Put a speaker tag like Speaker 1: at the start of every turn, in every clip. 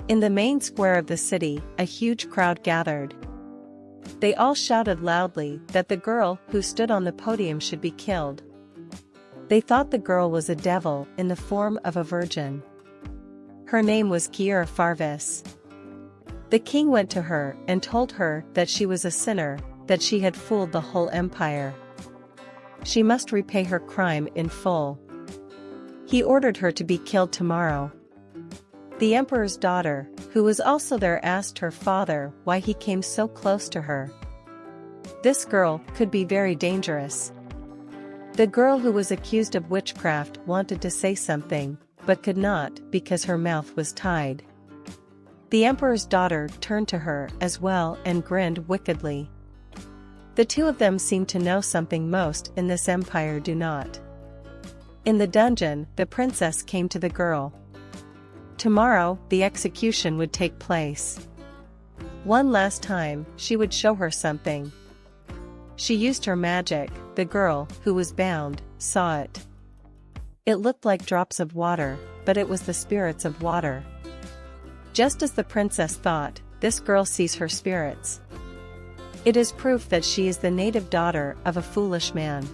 Speaker 1: In the main square of the city, a huge crowd gathered. They all shouted loudly that the girl who stood on the podium should be killed. They thought the girl was a devil in the form of a virgin. Her name was Kiera Farvis. The king went to her and told her that she was a sinner, that she had fooled the whole empire. She must repay her crime in full. He ordered her to be killed tomorrow. The emperor's daughter, who was also there, asked her father why he came so close to her. This girl could be very dangerous. The girl who was accused of witchcraft wanted to say something, but could not because her mouth was tied. The emperor's daughter turned to her as well and grinned wickedly. The two of them seemed to know something most in this empire do not. In the dungeon, the princess came to the girl. Tomorrow, the execution would take place. One last time, she would show her something. She used her magic. The girl, who was bound, saw it. It looked like drops of water, but it was the spirits of water. Just as the princess thought, this girl sees her spirits. It is proof that she is the native daughter of a foolish man.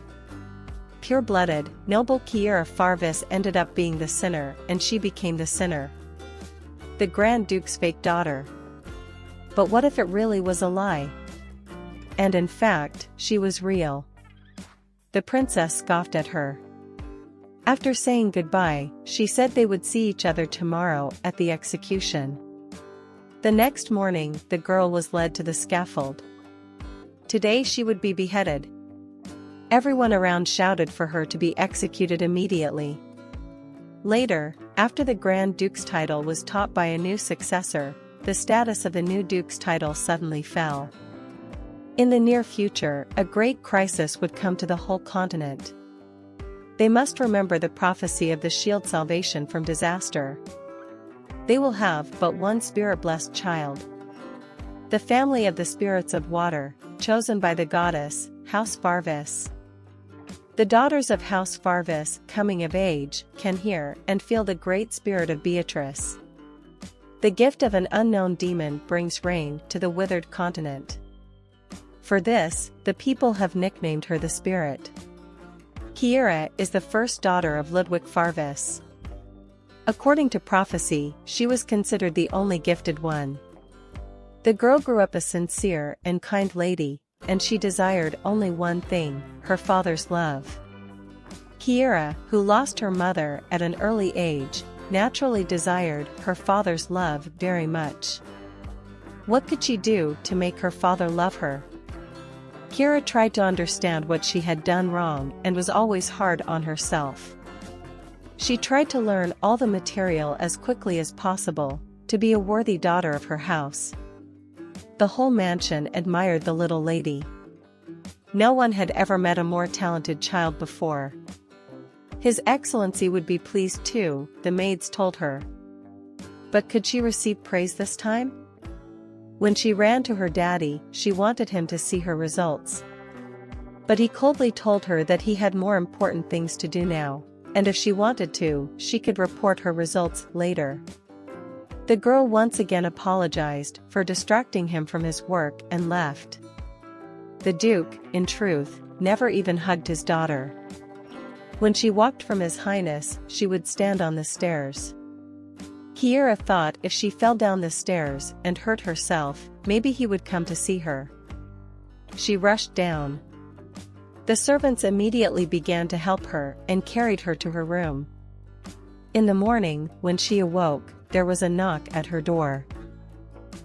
Speaker 1: Pure-blooded, noble Kiera Farvis ended up being the sinner, and she became the sinner. The Grand Duke's fake daughter. But what if it really was a lie? And in fact, she was real. The princess scoffed at her. After saying goodbye, she said they would see each other tomorrow at the execution. The next morning, the girl was led to the scaffold. Today she would be beheaded. Everyone around shouted for her to be executed immediately. Later, after the Grand Duke's title was topped by a new successor, the status of the new Duke's title suddenly fell. In the near future, a great crisis would come to the whole continent. They must remember the prophecy of the shield salvation from disaster. They will have but one spirit-blessed child. The family of the spirits of water, chosen by the goddess, House Farvis. The daughters of House Farvis, coming of age, can hear and feel the great spirit of Beatrice. The gift of an unknown demon brings rain to the withered continent. For this, the people have nicknamed her the Spirit. Kiera is the first daughter of Ludwig Farvis. According to prophecy, she was considered the only gifted one. The girl grew up a sincere and kind lady, and she desired only one thing, her father's love. Kiera, who lost her mother at an early age, naturally desired her father's love very much. What could she do to make her father love her? Kiera tried to understand what she had done wrong and was always hard on herself. She tried to learn all the material as quickly as possible, to be a worthy daughter of her house. The whole mansion admired the little lady. No one had ever met a more talented child before. His Excellency would be pleased too, the maids told her. But could she receive praise this time? When she ran to her daddy, she wanted him to see her results. But he coldly told her that he had more important things to do now, and if she wanted to, she could report her results later. The girl once again apologized for distracting him from his work and left. The Duke, in truth, never even hugged his daughter. When she walked from His Highness, she would stand on the stairs. Kiera thought if she fell down the stairs and hurt herself, maybe he would come to see her. She rushed down. The servants immediately began to help her and carried her to her room. In the morning, when she awoke, there was a knock at her door.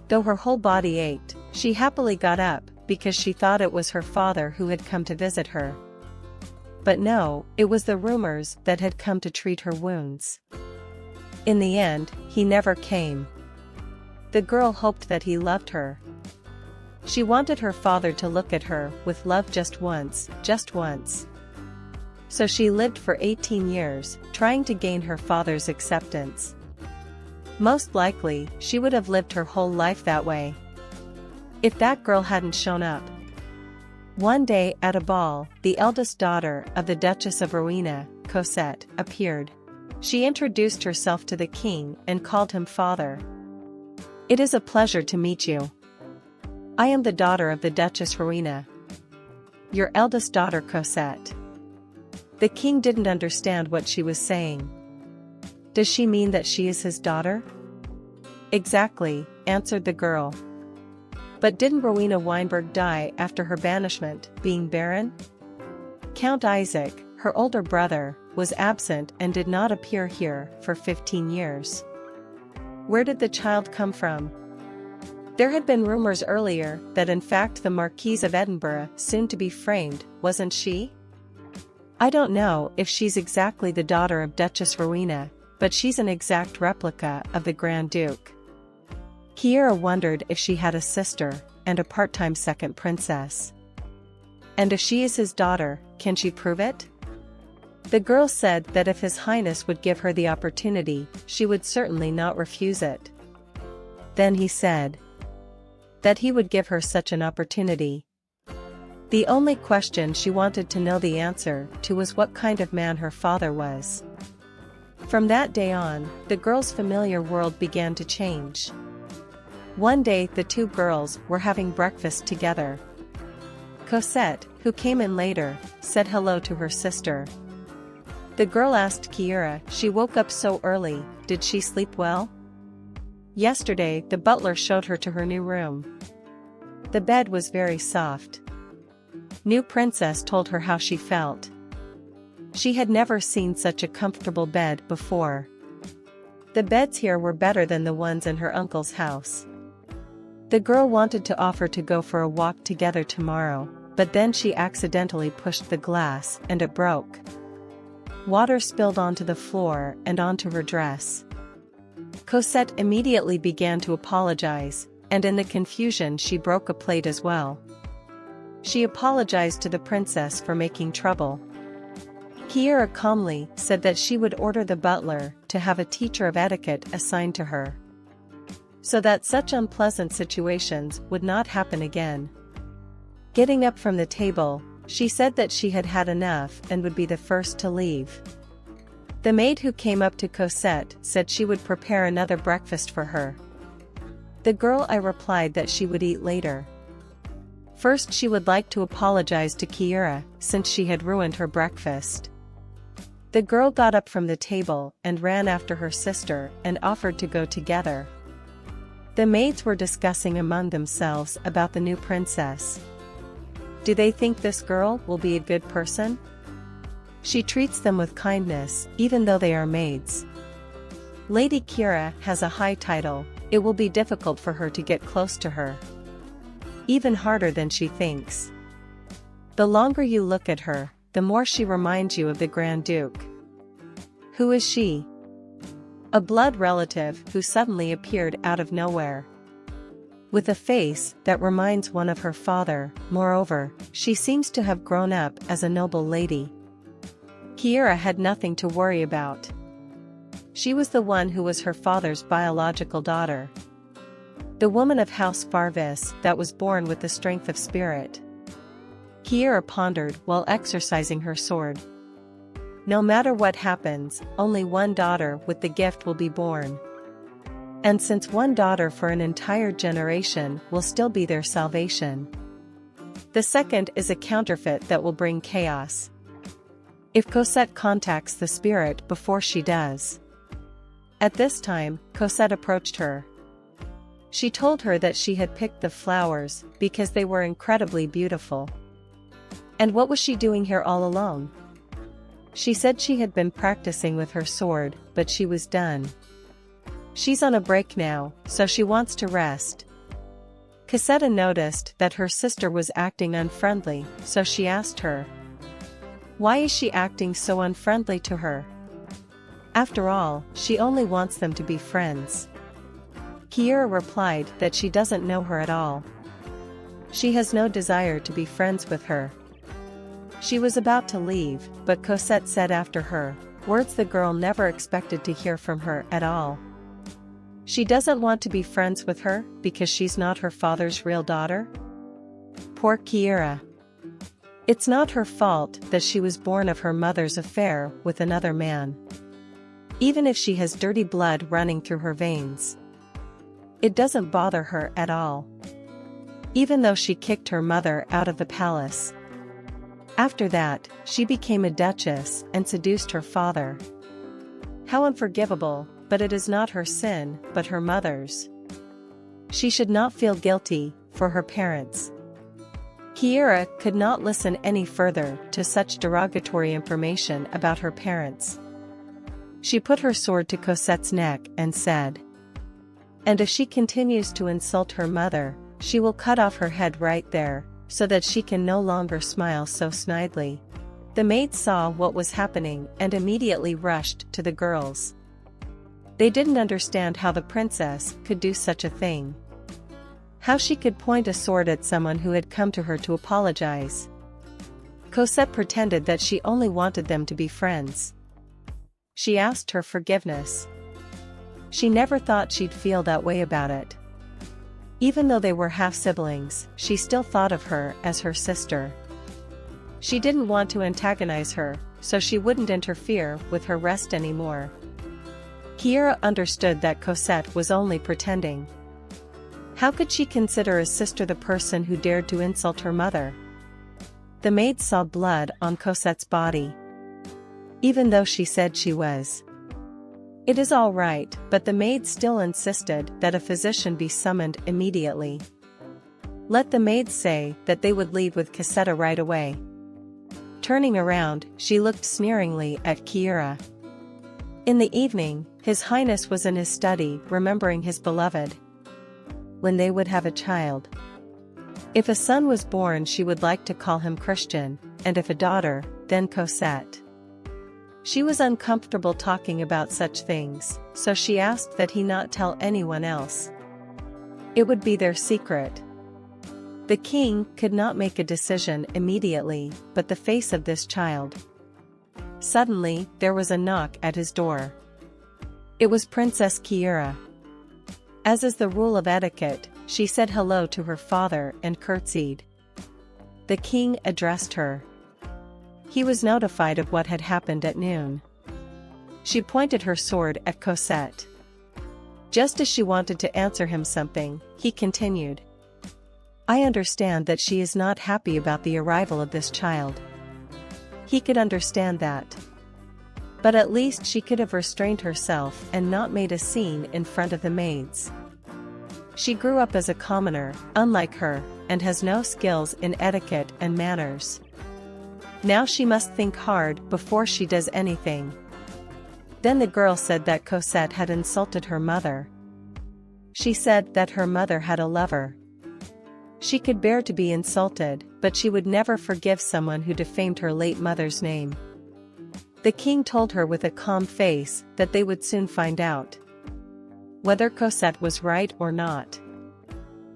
Speaker 1: Though her whole body ached, she happily got up, because she thought it was her father who had come to visit her. But no, it was the rumors that had come to treat her wounds. In the end, he never came. The girl hoped that he loved her. She wanted her father to look at her with love just once, just once. So she lived for 18 years, trying to gain her father's acceptance. Most likely, she would have lived her whole life that way, if that girl hadn't shown up. One day at a ball, the eldest daughter of the Duchess of Rowena, Cosette, appeared. She introduced herself to the king and called him father. It is a pleasure to meet you. I am the daughter of the Duchess Rowena. Your eldest daughter Cosette. The king didn't understand what she was saying. Does she mean that she is his daughter? Exactly, answered the girl. But didn't Rowena Weinberg die after her banishment, being barren? Count Isaac, her older brother, was absent and did not appear here for 15 years. Where did the child come from? There had been rumors earlier that in fact the Marquise of Edinburgh, soon to be framed, wasn't she? I don't know if she's exactly the daughter of Duchess Rowena, but she's an exact replica of the Grand Duke. Kiera wondered if she had a sister, and a part-time second princess. And if she is his daughter, can she prove it? The girl said that if His Highness would give her the opportunity, she would certainly not refuse it. Then he said that he would give her such an opportunity. The only question she wanted to know the answer to was what kind of man her father was. From that day on, the girl's familiar world began to change. One day the two girls were having breakfast together. Cosette, who came in later, said hello to her sister. The girl asked Kiera, she woke up so early, did she sleep well? Yesterday the butler showed her to her new room. The bed was very soft. New princess told her how she felt. She had never seen such a comfortable bed before. The beds here were better than the ones in her uncle's house. The girl wanted to offer to go for a walk together tomorrow, but then she accidentally pushed the glass and it broke. Water spilled onto the floor and onto her dress. Cosette immediately began to apologize, and in the confusion she broke a plate as well. She apologized to the princess for making trouble. Kiera calmly said that she would order the butler to have a teacher of etiquette assigned to her, so that such unpleasant situations would not happen again. Getting up from the table, she said that she had had enough and would be the first to leave. The maid who came up to Cosette said she would prepare another breakfast for her. The girl I replied that she would eat later. First she would like to apologize to Kiera, since she had ruined her breakfast. The girl got up from the table and ran after her sister and offered to go together. The maids were discussing among themselves about the new princess. Do they think this girl will be a good person? She treats them with kindness, even though they are maids. Lady Kiera has a high title, it will be difficult for her to get close to her. Even harder than she thinks. The longer you look at her, the more she reminds you of the Grand Duke. Who is she? A blood relative who suddenly appeared out of nowhere. With a face that reminds one of her father, moreover, she seems to have grown up as a noble lady. Kiera had nothing to worry about. She was the one who was her father's biological daughter. The woman of House Farvis that was born with the strength of spirit. Kiera pondered while exercising her sword. No matter what happens, only one daughter with the gift will be born. And since one daughter for an entire generation will still be their salvation, the second is a counterfeit that will bring chaos. If Cosette contacts the spirit before she does. At this time, Cosette approached her. She told her that she had picked the flowers because they were incredibly beautiful. And what was she doing here all alone? She said she had been practicing with her sword, but she was done. She's on a break now, so she wants to rest. Cosette noticed that her sister was acting unfriendly, so she asked her, why is she acting so unfriendly to her? After all, she only wants them to be friends. Kiera replied that she doesn't know her at all. She has no desire to be friends with her. She was about to leave, but Cosette said after her, words the girl never expected to hear from her at all. She doesn't want to be friends with her because she's not her father's real daughter? Poor Kiera. It's not her fault that she was born of her mother's affair with another man. Even if she has dirty blood running through her veins. It doesn't bother her at all. Even though she kicked her mother out of the palace. After that, she became a duchess and seduced her father. How unforgivable, but it is not her sin, but her mother's. She should not feel guilty for her parents. Kiera could not listen any further to such derogatory information about her parents. She put her sword to Cosette's neck and said, "And if she continues to insult her mother, she will cut off her head right there, so that she can no longer smile so snidely." The maids saw what was happening and immediately rushed to the girls. They didn't understand how the princess could do such a thing. How she could point a sword at someone who had come to her to apologize. Cosette pretended that she only wanted them to be friends. She asked her forgiveness. She never thought she'd feel that way about it. Even though they were half-siblings, she still thought of her as her sister. She didn't want to antagonize her, so she wouldn't interfere with her rest anymore. Kiera understood that Cosette was only pretending. How could she consider a sister the person who dared to insult her mother? The maid saw blood on Cosette's body. Even though she said she was. It is all right, but the maid still insisted that a physician be summoned immediately. Let the maids say that they would leave with Cosette right away. Turning around, she looked sneeringly at Kiera. In the evening, His Highness was in his study remembering his beloved. When they would have a child. If a son was born, she would like to call him Christian, and if a daughter, then Cosette. She was uncomfortable talking about such things, so she asked that he not tell anyone else. It would be their secret. The king could not make a decision immediately, but the face of this child. Suddenly, there was a knock at his door. It was Princess Kiera. As is the rule of etiquette, she said hello to her father and curtsied. The king addressed her. He was notified of what had happened at noon. She pointed her sword at Cosette. Just as she wanted to answer him something, he continued. I understand that she is not happy about the arrival of this child. He could understand that. But at least she could have restrained herself and not made a scene in front of the maids. She grew up as a commoner, unlike her, and has no skills in etiquette and manners. Now she must think hard before she does anything. Then the girl said that Cosette had insulted her mother. She said that her mother had a lover. She could bear to be insulted, but she would never forgive someone who defamed her late mother's name. The king told her with a calm face that they would soon find out whether Cosette was right or not.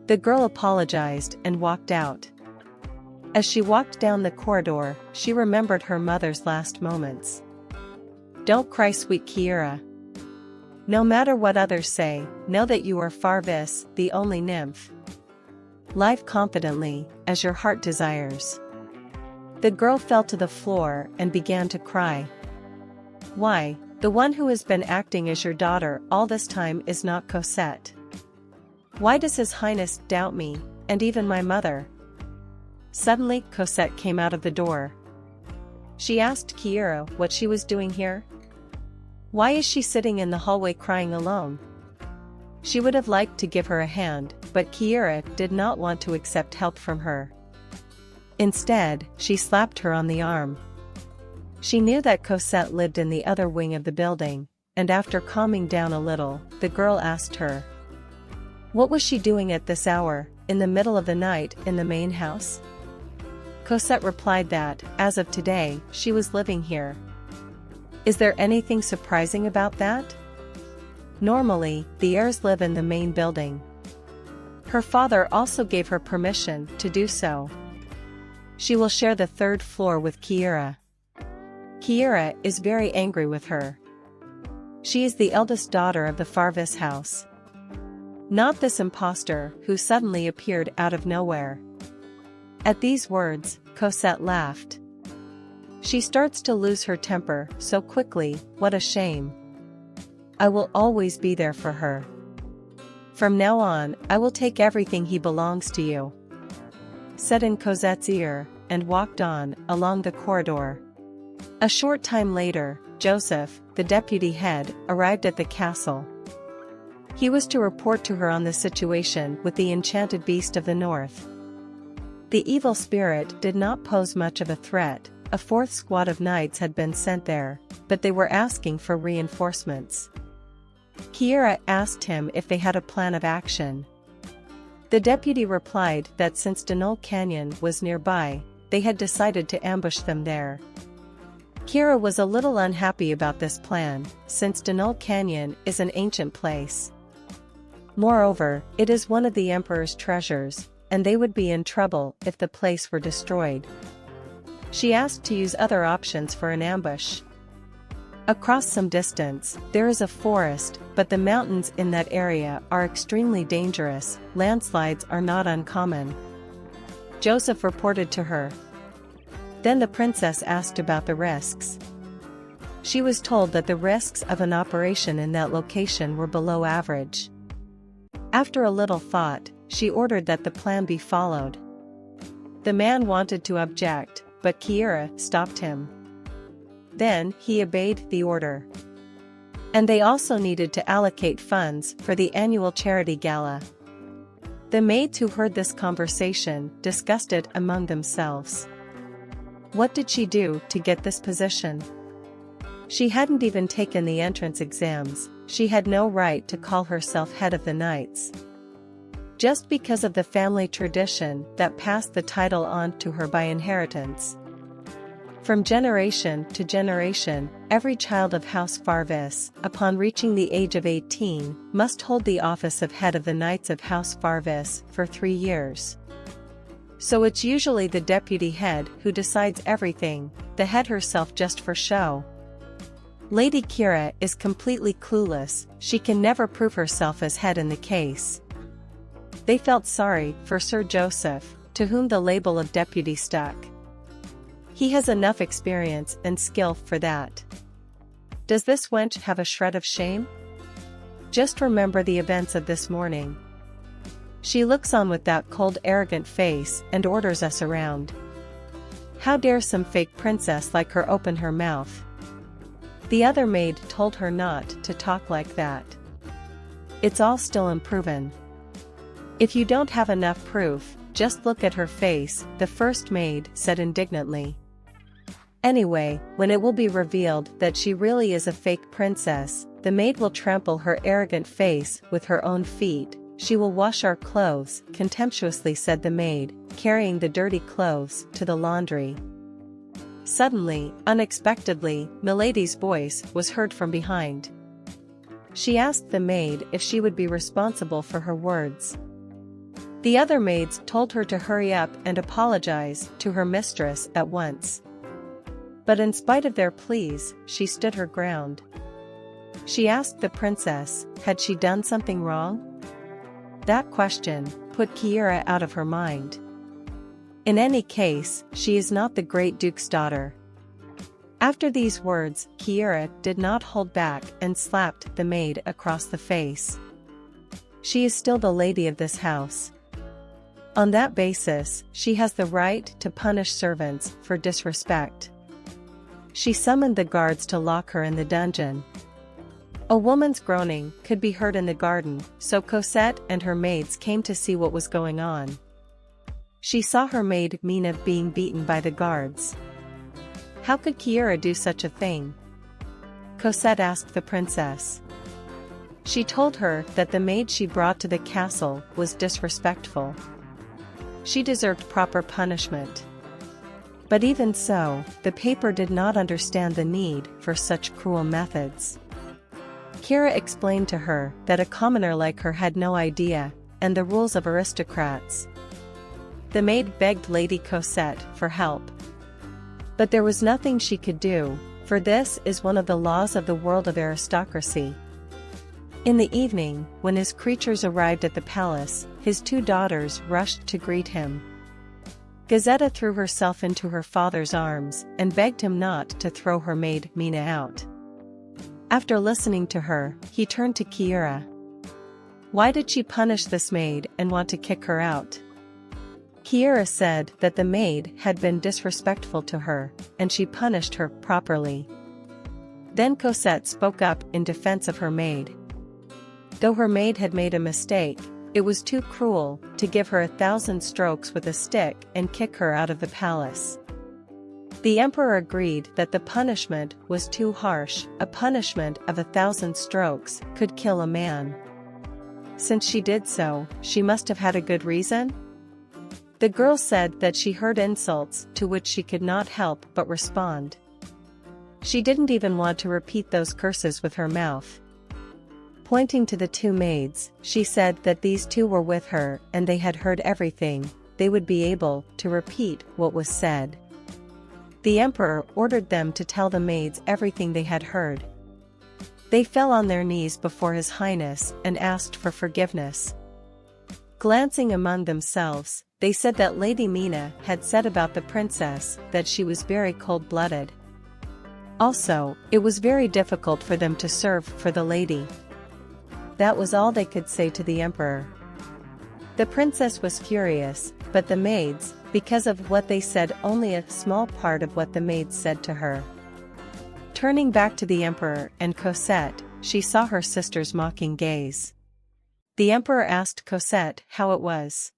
Speaker 1: The girl apologized and walked out. As she walked down the corridor, she remembered her mother's last moments. Don't cry, sweet Kiera. No matter what others say, know that you are Farvis, the only nymph. Live confidently, as your heart desires. The girl fell to the floor and began to cry. Why, the one who has been acting as your daughter all this time is not Cosette. Why does His Highness doubt me, and even my mother? Suddenly, Cosette came out of the door. She asked Kiera what she was doing here. Why is she sitting in the hallway crying alone? She would have liked to give her a hand, but Kiera did not want to accept help from her. Instead, she slapped her on the arm. She knew that Cosette lived in the other wing of the building, and after calming down a little, the girl asked her. What was she doing at this hour, in the middle of the night, in the main house? Cosette replied that, as of today, she was living here. Is there anything surprising about that? Normally, the heirs live in the main building. Her father also gave her permission to do so. She will share the third floor with Kiera. Kiera is very angry with her. She is the eldest daughter of the Farvis house. Not this impostor who suddenly appeared out of nowhere. At these words, Cosette laughed. She starts to lose her temper so quickly, what a shame. I will always be there for her. From now on, I will take everything he belongs to you," said in Cosette's ear, and walked on, along the corridor. A short time later, Joseph, the deputy head, arrived at the castle. He was to report to her on the situation with the enchanted beast of the north. The evil spirit did not pose much of a threat. A fourth squad of knights had been sent there, but they were asking for reinforcements. Kiera asked him if they had a plan of action. The deputy replied that since Denol Canyon was nearby, they had decided to ambush them there. Kiera was a little unhappy about this plan, since Denol Canyon is an ancient place. Moreover, it is one of the emperor's treasures, and they would be in trouble if the place were destroyed. She asked to use other options for an ambush. Across some distance, there is a forest, but the mountains in that area are extremely dangerous. Landslides are not uncommon, Joseph reported to her. Then the princess asked about the risks. She was told that the risks of an operation in that location were below average. After a little thought, she ordered that the plan be followed. The man wanted to object, but Kiera stopped him. Then he obeyed the order. And they also needed to allocate funds for the annual charity gala. The maids who heard this conversation discussed it among themselves. What did she do to get this position? She hadn't even taken the entrance exams. She had no right to call herself head of the knights. Just because of the family tradition that passed the title on to her by inheritance. From generation to generation, every child of House Farvis, upon reaching the age of 18, must hold the office of head of the Knights of House Farvis for 3 years. So it's usually the deputy head who decides everything, the head herself just for show. Lady Kiera is completely clueless. She can never prove herself as head in the case. They felt sorry for Sir Joseph, to whom the label of deputy stuck. He has enough experience and skill for that. Does this wench have a shred of shame? Just remember the events of this morning. She looks on with that cold, arrogant face and orders us around. How dare some fake princess like her open her mouth? The other maid told her not to talk like that. It's all still unproven. If you don't have enough proof, just look at her face, the first maid said indignantly. Anyway, when it will be revealed that she really is a fake princess, the maid will trample her arrogant face with her own feet. She will wash our clothes, contemptuously said the maid, carrying the dirty clothes to the laundry. Suddenly, unexpectedly, Milady's voice was heard from behind. She asked the maid if she would be responsible for her words. The other maids told her to hurry up and apologize to her mistress at once. But in spite of their pleas, she stood her ground. She asked the princess, had she done something wrong? That question put Kiera out of her mind. In any case, she is not the great duke's daughter. After these words, Kiera did not hold back and slapped the maid across the face. She is still the lady of this house. On that basis, she has the right to punish servants for disrespect. She summoned the guards to lock her in the dungeon. A woman's groaning could be heard in the garden, so Cosette and her maids came to see what was going on. She saw her maid Mina being beaten by the guards. How could Kiera do such a thing? Cosette asked the princess. She told her that the maid she brought to the castle was disrespectful. She deserved proper punishment. But even so, the paper did not understand the need for such cruel methods. Kiera explained to her that a commoner like her had no idea, and the rules of aristocrats. The maid begged Lady Cosette for help. But there was nothing she could do, for this is one of the laws of the world of aristocracy. In the evening, when his creatures arrived at the palace, his 2 daughters rushed to greet him. Gazetta threw herself into her father's arms and begged him not to throw her maid Mina out. After listening to her, he turned to Kiera. Why did she punish this maid and want to kick her out? Kiera said that the maid had been disrespectful to her, and she punished her properly. Then Cosette spoke up in defense of her maid. Though her maid had made a mistake, it was too cruel to give her 1,000 strokes with a stick and kick her out of the palace. The emperor agreed that the punishment was too harsh. A punishment of 1,000 strokes could kill a man. Since she did so, she must have had a good reason? The girl said that she heard insults to which she could not help but respond. She didn't even want to repeat those curses with her mouth. Pointing to the two maids, she said that these two were with her and they had heard everything. They would be able to repeat what was said. The emperor ordered them to tell the maids everything they had heard. They fell on their knees before His Highness and asked for forgiveness. Glancing among themselves, they said that Lady Mina had said about the princess that she was very cold-blooded. Also, it was very difficult for them to serve for the lady. That was all they could say to the emperor. The princess was furious, but the maids, because of what they said, only a small part of what the maids said to her. Turning back to the emperor and Cosette, she saw her sister's mocking gaze. The emperor asked Cosette how it was.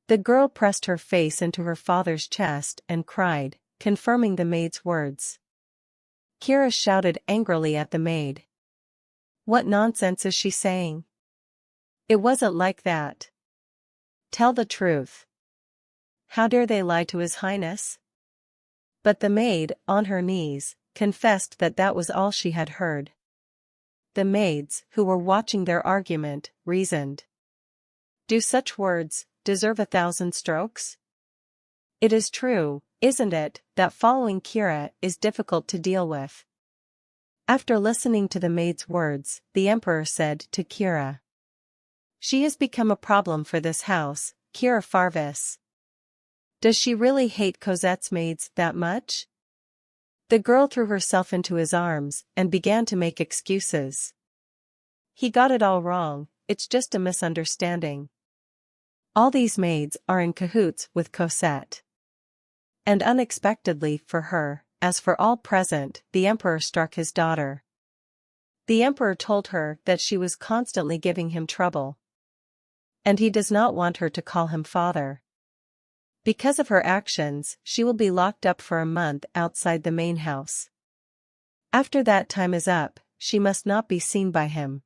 Speaker 1: The girl pressed her face into her father's chest and cried, confirming the maid's words. Kiera shouted angrily at the maid. What nonsense is she saying? It wasn't like that. Tell the truth. How dare they lie to His Highness? But the maid, on her knees, confessed that that was all she had heard. The maids, who were watching their argument, reasoned. Do such words deserve 1,000 strokes? It is true, isn't it, that following Kiera is difficult to deal with? After listening to the maid's words, the emperor said to Kiera. She has become a problem for this house, Kiera Farvis. Does she really hate Cosette's maids that much? The girl threw herself into his arms and began to make excuses. He got it all wrong, it's just a misunderstanding. All these maids are in cahoots with Cosette. And unexpectedly for her, as for all present, the emperor struck his daughter. The emperor told her that she was constantly giving him trouble. And he does not want her to call him father. Because of her actions, she will be locked up for a month outside the main house. After that time is up, she must not be seen by him.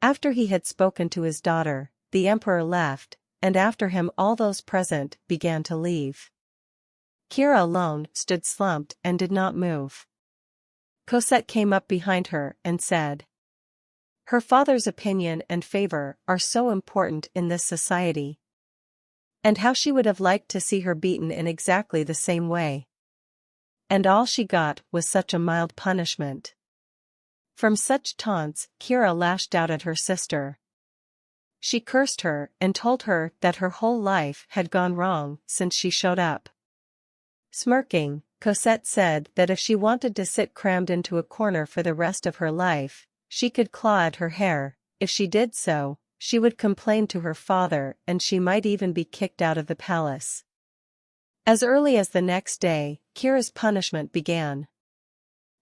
Speaker 1: After he had spoken to his daughter, the emperor left, and after him all those present began to leave. Kiera alone stood slumped and did not move. Cosette came up behind her and said, her father's opinion and favor are so important in this society. And how she would have liked to see her beaten in exactly the same way. And all she got was such a mild punishment. From such taunts, Kiera lashed out at her sister. She cursed her and told her that her whole life had gone wrong since she showed up. Smirking, Cosette said that if she wanted to sit crammed into a corner for the rest of her life, she could claw at her hair. If she did so, she would complain to her father and she might even be kicked out of the palace. As early as the next day, Kiera's punishment began.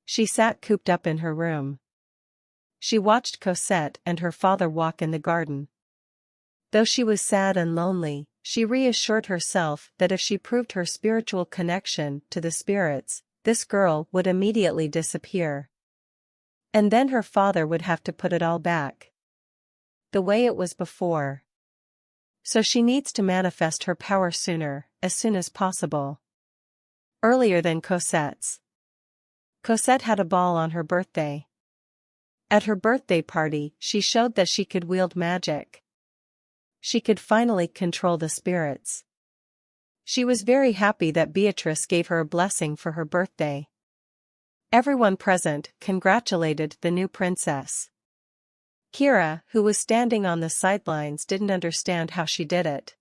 Speaker 1: She sat cooped up in her room. She watched Cosette and her father walk in the garden. Though she was sad and lonely, she reassured herself that if she proved her spiritual connection to the spirits, this girl would immediately disappear. And then her father would have to put it all back the way it was before. So she needs to manifest her power sooner, as soon as possible. Earlier than Cosette's. Cosette had a ball on her birthday. At her birthday party, she showed that she could wield magic. She could finally control the spirits. She was very happy that Beatrice gave her a blessing for her birthday. Everyone present congratulated the new princess. Kiera, who was standing on the sidelines, didn't understand how she did it.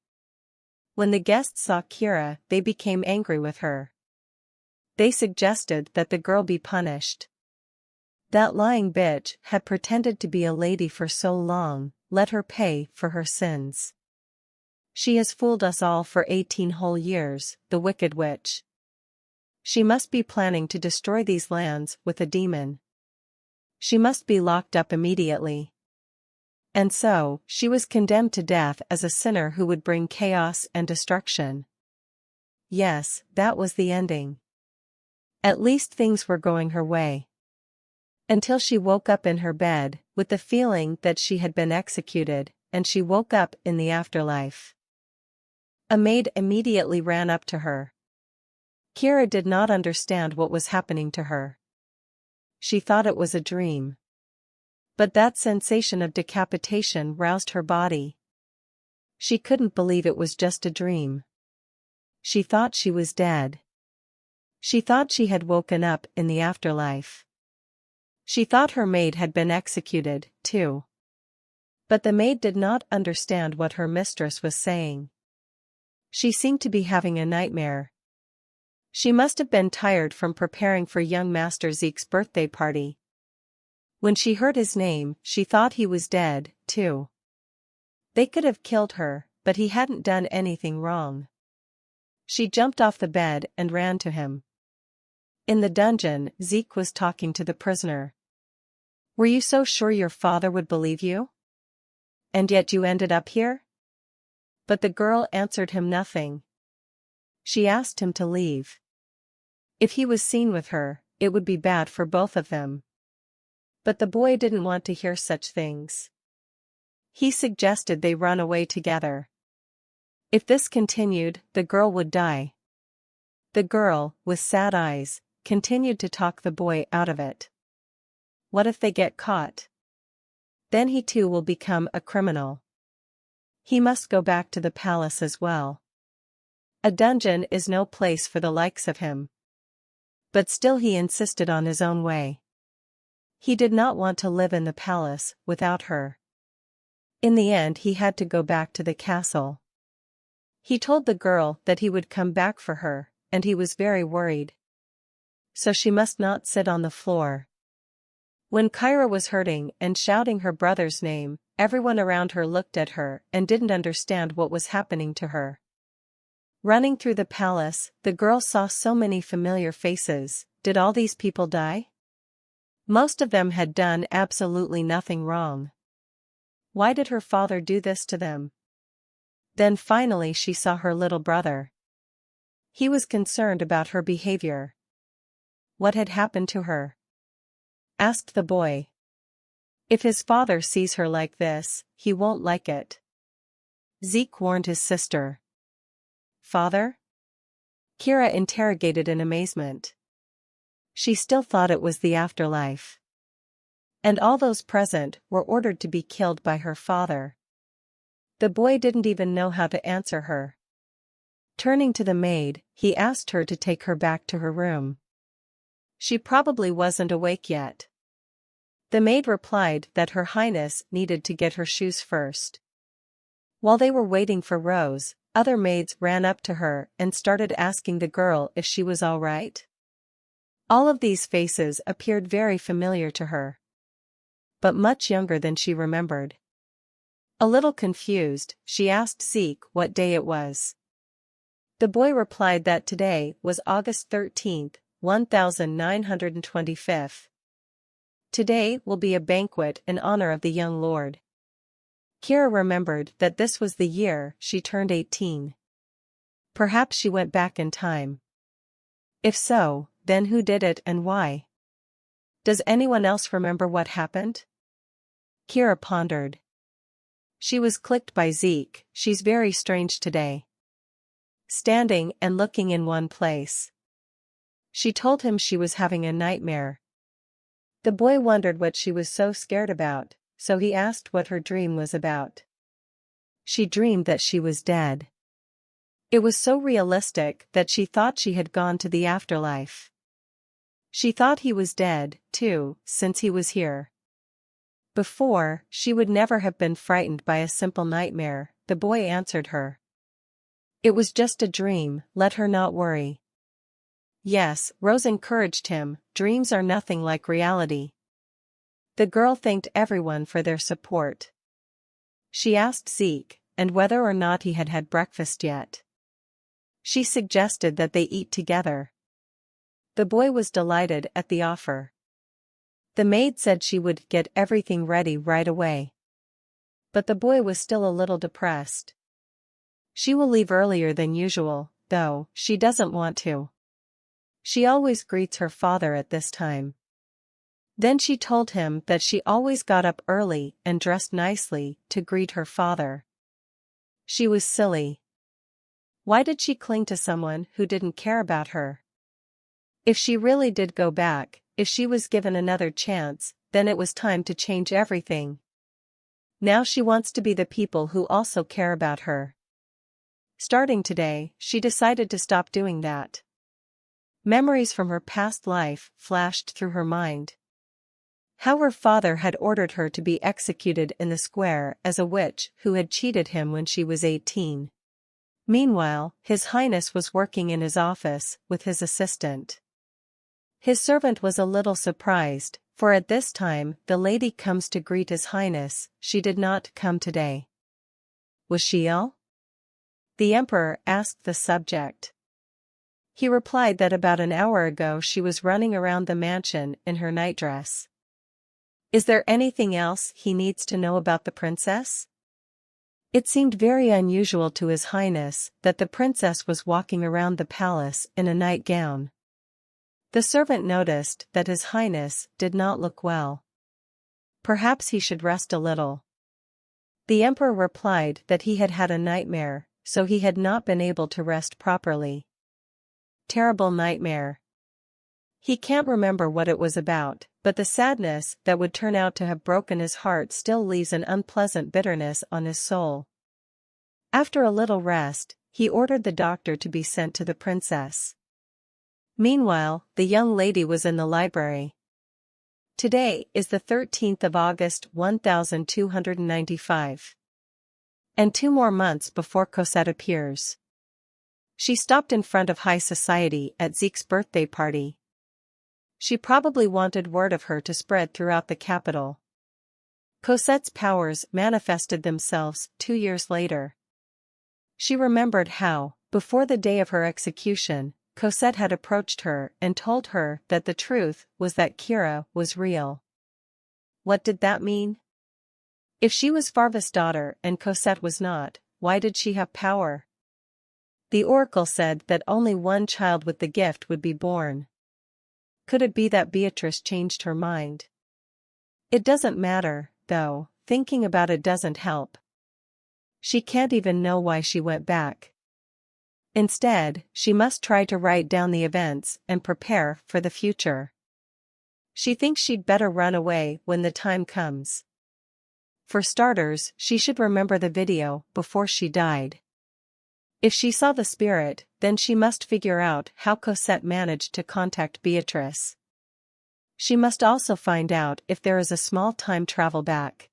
Speaker 1: When the guests saw Kiera, they became angry with her. They suggested that the girl be punished. That lying bitch had pretended to be a lady for so long, let her pay for her sins. She has fooled us all for 18 whole years, the wicked witch. She must be planning to destroy these lands with a demon. She must be locked up immediately. And so, she was condemned to death as a sinner who would bring chaos and destruction. Yes, that was the ending. At least things were going her way. Until she woke up in her bed, with the feeling that she had been executed, and she woke up in the afterlife. A maid immediately ran up to her. Kiera did not understand what was happening to her. She thought it was a dream. But that sensation of decapitation roused her body. She couldn't believe it was just a dream. She thought she was dead. She thought she had woken up in the afterlife. She thought her maid had been executed, too. But the maid did not understand what her mistress was saying. She seemed to be having a nightmare. She must have been tired from preparing for young Master Zeke's birthday party. When she heard his name, she thought he was dead, too. They could have killed her, but he hadn't done anything wrong. She jumped off the bed and ran to him. In the dungeon, Zeke was talking to the prisoner. "Were you so sure your father would believe you? And yet you ended up here?" But the girl answered him nothing. She asked him to leave. If he was seen with her, it would be bad for both of them. But the boy didn't want to hear such things. He suggested they run away together. If this continued, the girl would die. The girl, with sad eyes, continued to talk the boy out of it. What if they get caught? Then he too will become a criminal. He must go back to the palace as well. A dungeon is no place for the likes of him. But still he insisted on his own way. He did not want to live in the palace without her. In the end he had to go back to the castle. He told the girl that he would come back for her, and he was very worried. So she must not sit on the floor. When Kiera was hurting and shouting her brother's name, everyone around her looked at her and didn't understand what was happening to her. Running through the palace, the girl saw so many familiar faces. Did all these people die? Most of them had done absolutely nothing wrong. Why did her father do this to them? Then finally she saw her little brother. He was concerned about her behavior. What had happened to her? Asked the boy. If his father sees her like this, he won't like it. Zeke warned his sister. Father? Kiera interrogated in amazement. She still thought it was the afterlife. And all those present were ordered to be killed by her father. The boy didn't even know how to answer her. Turning to the maid, he asked her to take her back to her room. She probably wasn't awake yet. The maid replied that Her Highness needed to get her shoes first. While they were waiting for Rose, other maids ran up to her and started asking the girl if she was all right. All of these faces appeared very familiar to her, but much younger than she remembered. A little confused, she asked Zeke what day it was. The boy replied that today was August 13th, 1925. Today will be a banquet in honor of the young lord. Kiera remembered that this was the year she turned 18. Perhaps she went back in time. If so, then who did it and why? Does anyone else remember what happened? Kiera pondered. She was clicked by Zeke. She's very strange today. Standing and looking in one place. She told him she was having a nightmare. The boy wondered what she was so scared about, so he asked what her dream was about. She dreamed that she was dead. It was so realistic that she thought she had gone to the afterlife. She thought he was dead, too, since he was here. Before, she would never have been frightened by a simple nightmare, the boy answered her. It was just a dream, let her not worry. Yes, Rose encouraged him, dreams are nothing like reality. The girl thanked everyone for their support. She asked Zeke, and whether or not he had had breakfast yet. She suggested that they eat together. The boy was delighted at the offer. The maid said she would get everything ready right away. But the boy was still a little depressed. She will leave earlier than usual, though. She doesn't want to. She always greets her father at this time. Then she told him that she always got up early and dressed nicely to greet her father. She was silly. Why did she cling to someone who didn't care about her? If she really did go back, if she was given another chance, then it was time to change everything. Now she wants to be the people who also care about her. Starting today, she decided to stop doing that. Memories from her past life flashed through her mind. How her father had ordered her to be executed in the square as a witch who had cheated him when she was 18. Meanwhile, His Highness was working in his office with his assistant. His servant was a little surprised, for at this time the lady comes to greet His Highness. She did not come today. Was she ill? The emperor asked the subject. He replied that about an hour ago she was running around the mansion in her nightdress. Is there anything else he needs to know about the princess? It seemed very unusual to His Highness that the princess was walking around the palace in a nightgown. The servant noticed that His Highness did not look well. Perhaps he should rest a little. The emperor replied that he had had a nightmare, so he had not been able to rest properly. Terrible nightmare. He can't remember what it was about, but the sadness that would turn out to have broken his heart still leaves an unpleasant bitterness on his soul. After a little rest, he ordered the doctor to be sent to the princess. Meanwhile, the young lady was in the library. Today is the 13th of August 1295. And 2 more months before Cosette appears. She stopped in front of high society at Zeke's birthday party. She probably wanted word of her to spread throughout the capital. Cosette's powers manifested themselves 2 years later. She remembered how, before the day of her execution, Cosette had approached her and told her that the truth was that Kiera was real. What did that mean? If she was Farva's daughter and Cosette was not, why did she have power? The oracle said that only one child with the gift would be born. Could it be that Beatrice changed her mind? It doesn't matter, though. Thinking about it doesn't help. She can't even know why she went back. Instead, she must try to write down the events and prepare for the future. She thinks she'd better run away when the time comes. For starters, she should remember the video before she died. If she saw the spirit, then she must figure out how Cosette managed to contact Beatrice. She must also find out if there is a small time travel back.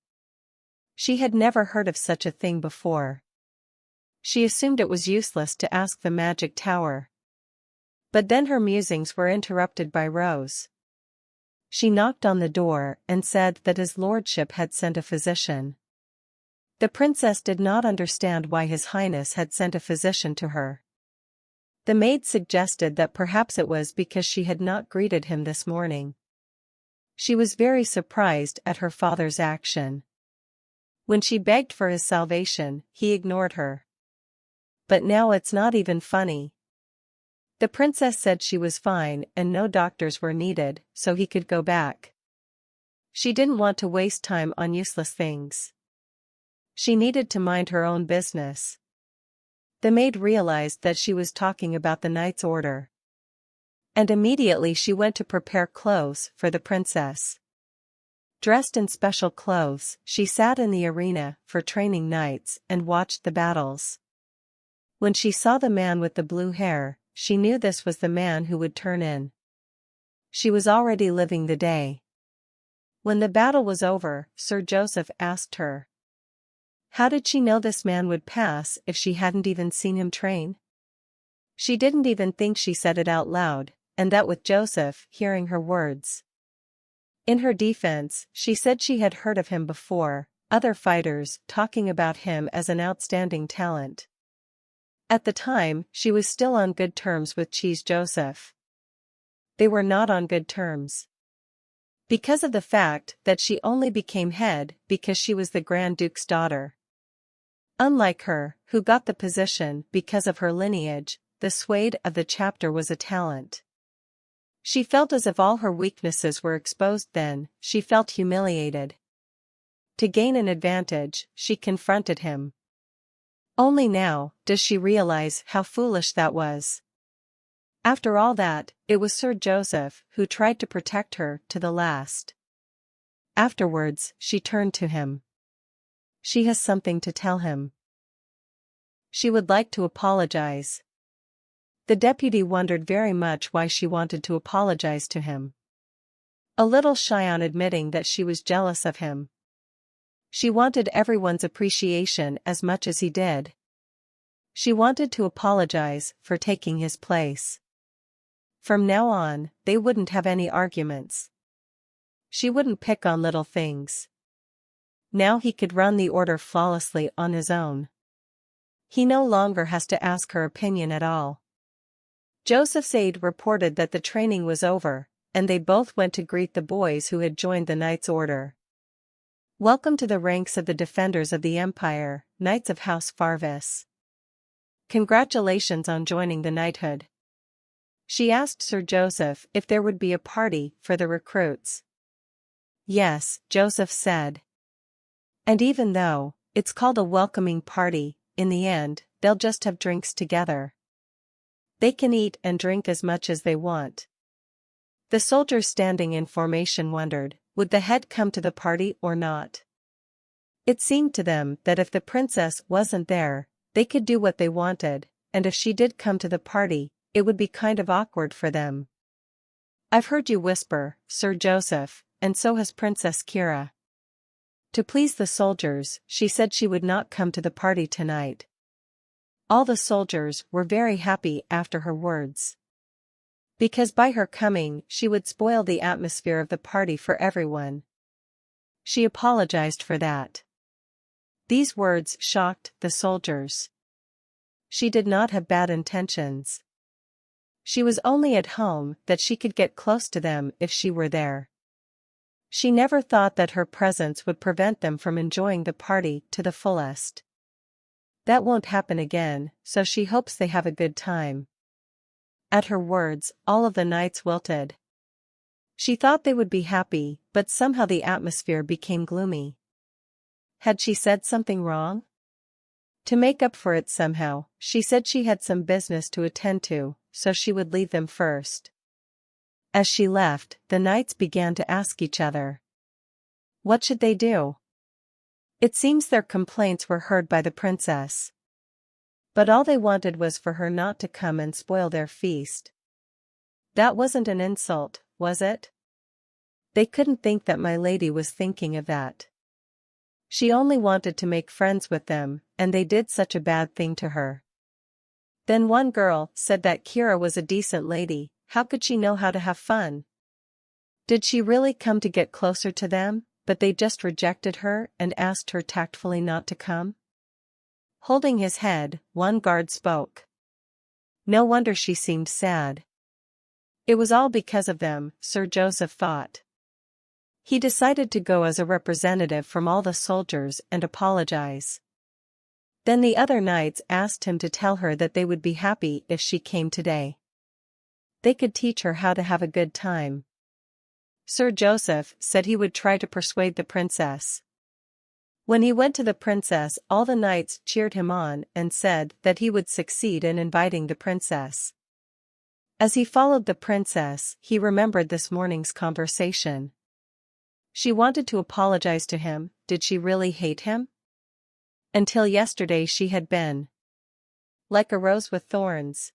Speaker 1: She had never heard of such a thing before. She assumed it was useless to ask the magic tower. But then her musings were interrupted by Rose. She knocked on the door and said that his lordship had sent a physician. The princess did not understand why His Highness had sent a physician to her. The maid suggested that perhaps it was because she had not greeted him this morning. She was very surprised at her father's action. When she begged for his salvation, he ignored her. But now it's not even funny. The princess said she was fine and no doctors were needed, so he could go back. She didn't want to waste time on useless things. She needed to mind her own business. The maid realized that she was talking about the knight's order. And immediately she went to prepare clothes for the princess. Dressed in special clothes, she sat in the arena for training knights and watched the battles. When she saw the man with the blue hair, she knew this was the man who would turn in. She was already living the day. When the battle was over, Sir Joseph asked her. How did she know this man would pass if she hadn't even seen him train? She didn't even think she said it out loud, and that with Joseph hearing her words. In her defense, she said she had heard of him before, other fighters talking about him as an outstanding talent. At the time, she was still on good terms with Cheese Joseph. They were not on good terms, because of the fact that she only became head because she was the Grand Duke's daughter. Unlike her, who got the position because of her lineage, the Swade of the chapter was a talent. She felt as if all her weaknesses were exposed then, she felt humiliated. To gain an advantage, she confronted him. Only now does she realize how foolish that was. After all that, it was Sir Joseph who tried to protect her to the last. Afterwards, she turned to him. She has something to tell him. She would like to apologize. The deputy wondered very much why she wanted to apologize to him. A little shy on admitting that she was jealous of him. She wanted everyone's appreciation as much as he did. She wanted to apologize for taking his place. From now on, they wouldn't have any arguments. She wouldn't pick on little things. Now he could run the order flawlessly on his own. He no longer has to ask her opinion at all. Joseph's aide reported that the training was over, and they both went to greet the boys who had joined the Knights' Order. Welcome to the ranks of the Defenders of the Empire, Knights of House Farvis. Congratulations on joining the knighthood. She asked Sir Joseph if there would be a party for the recruits. Yes, Joseph said. And even though it's called a welcoming party, in the end, they'll just have drinks together. They can eat and drink as much as they want. The soldiers standing in formation wondered, would the head come to the party or not? It seemed to them that if the princess wasn't there, they could do what they wanted, and if she did come to the party, it would be kind of awkward for them. I've heard you whisper, Sir Joseph, and so has Princess Kiera. To please the soldiers, she said she would not come to the party tonight. All the soldiers were very happy after her words. Because by her coming, she would spoil the atmosphere of the party for everyone. She apologized for that. These words shocked the soldiers. She did not have bad intentions. She was only at home that she could get close to them if she were there. She never thought that her presence would prevent them from enjoying the party to the fullest. That won't happen again, so she hopes they have a good time. At her words, all of the knights wilted. She thought they would be happy, but somehow the atmosphere became gloomy. Had she said something wrong? To make up for it somehow, she said she had some business to attend to, so she would leave them first. As she left, the knights began to ask each other. What should they do? It seems their complaints were heard by the princess. But all they wanted was for her not to come and spoil their feast. That wasn't an insult, was it? They couldn't think that my lady was thinking of that. She only wanted to make friends with them, and they did such a bad thing to her. Then one girl said that Kiera was a decent lady. How could she know how to have fun? Did she really come to get closer to them, but they just rejected her and asked her tactfully not to come? Holding his head, one guard spoke. No wonder she seemed sad. It was all because of them, Sir Joseph thought. He decided to go as a representative from all the soldiers and apologize. Then the other knights asked him to tell her that they would be happy if she came today. They could teach her how to have a good time. Sir Joseph said he would try to persuade the princess. When he went to the princess, all the knights cheered him on and said that he would succeed in inviting the princess. As he followed the princess, he remembered this morning's conversation. She wanted to apologize to him. Did she really hate him? Until yesterday she had been like a rose with thorns.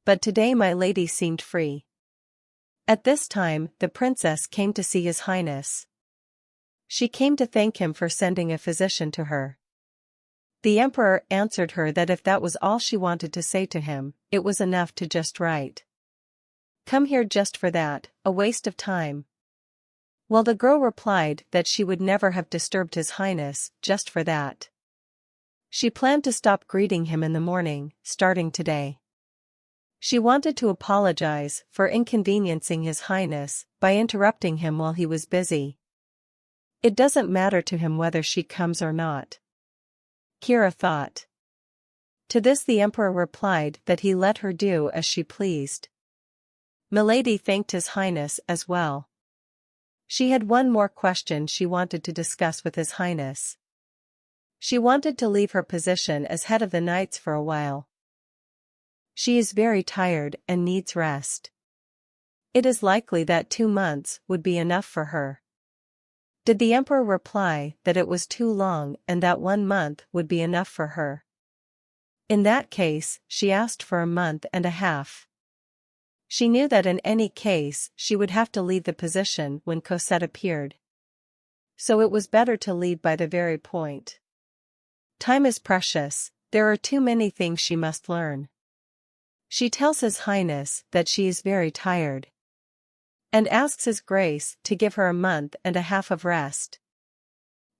Speaker 1: But today my lady seemed free. At this time, the princess came to see His Highness. She came to thank him for sending a physician to her. The emperor answered her that if that was all she wanted to say to him, it was enough to just write. Come here just for that, a waste of time. Well, the girl replied that she would never have disturbed His Highness just for that. She planned to stop greeting him in the morning, starting today. She wanted to apologize for inconveniencing His Highness by interrupting him while he was busy. It doesn't matter to him whether she comes or not, Kiera thought. To this the emperor replied that he let her do as she pleased. Milady thanked His Highness as well. She had one more question she wanted to discuss with His Highness. She wanted to leave her position as head of the knights for a while. She is very tired and needs rest. It is likely that 2 months would be enough for her. Did the emperor reply that it was too long and that 1 month would be enough for her? In that case, she asked for 1.5 months. She knew that in any case she would have to leave the position when Cosette appeared. So it was better to leave by the very point. Time is precious, there are too many things she must learn. She tells His Highness that she is very tired, and asks His Grace to give her 1.5 months of rest.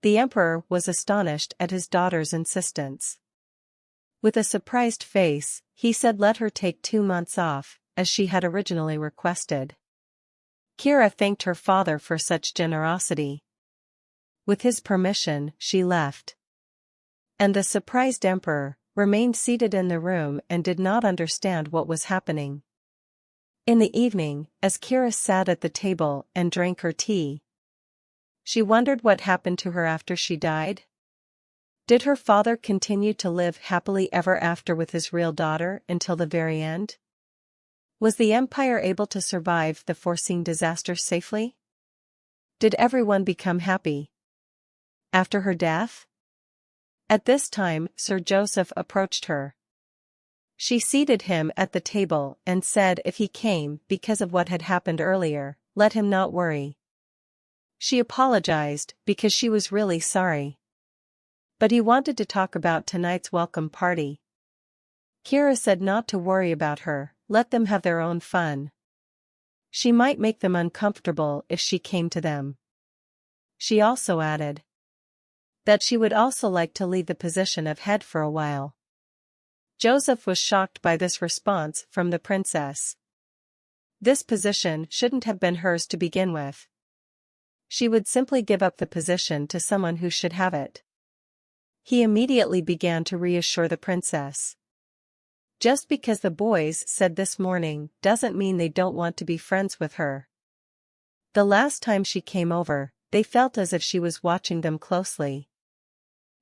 Speaker 1: The emperor was astonished at his daughter's insistence. With a surprised face, he said let her take 2 months off, as she had originally requested. Kiera thanked her father for such generosity. With his permission, she left. And the surprised emperor remained seated in the room and did not understand what was happening. In the evening, as Kiera sat at the table and drank her tea, she wondered what happened to her after she died. Did her father continue to live happily ever after with his real daughter until the very end? Was the empire able to survive the foreseen disaster safely? Did everyone become happy after her death? At this time, Sir Joseph approached her. She seated him at the table and said if he came because of what had happened earlier, let him not worry. She apologized because she was really sorry. But he wanted to talk about tonight's welcome party. Kiera said not to worry about her, let them have their own fun. She might make them uncomfortable if she came to them. She also added that she would also like to leave the position of head for a while. Joseph was shocked by this response from the princess. This position shouldn't have been hers to begin with. She would simply give up the position to someone who should have it. He immediately began to reassure the princess. Just because the boys said this morning doesn't mean they don't want to be friends with her. The last time she came over, they felt as if she was watching them closely.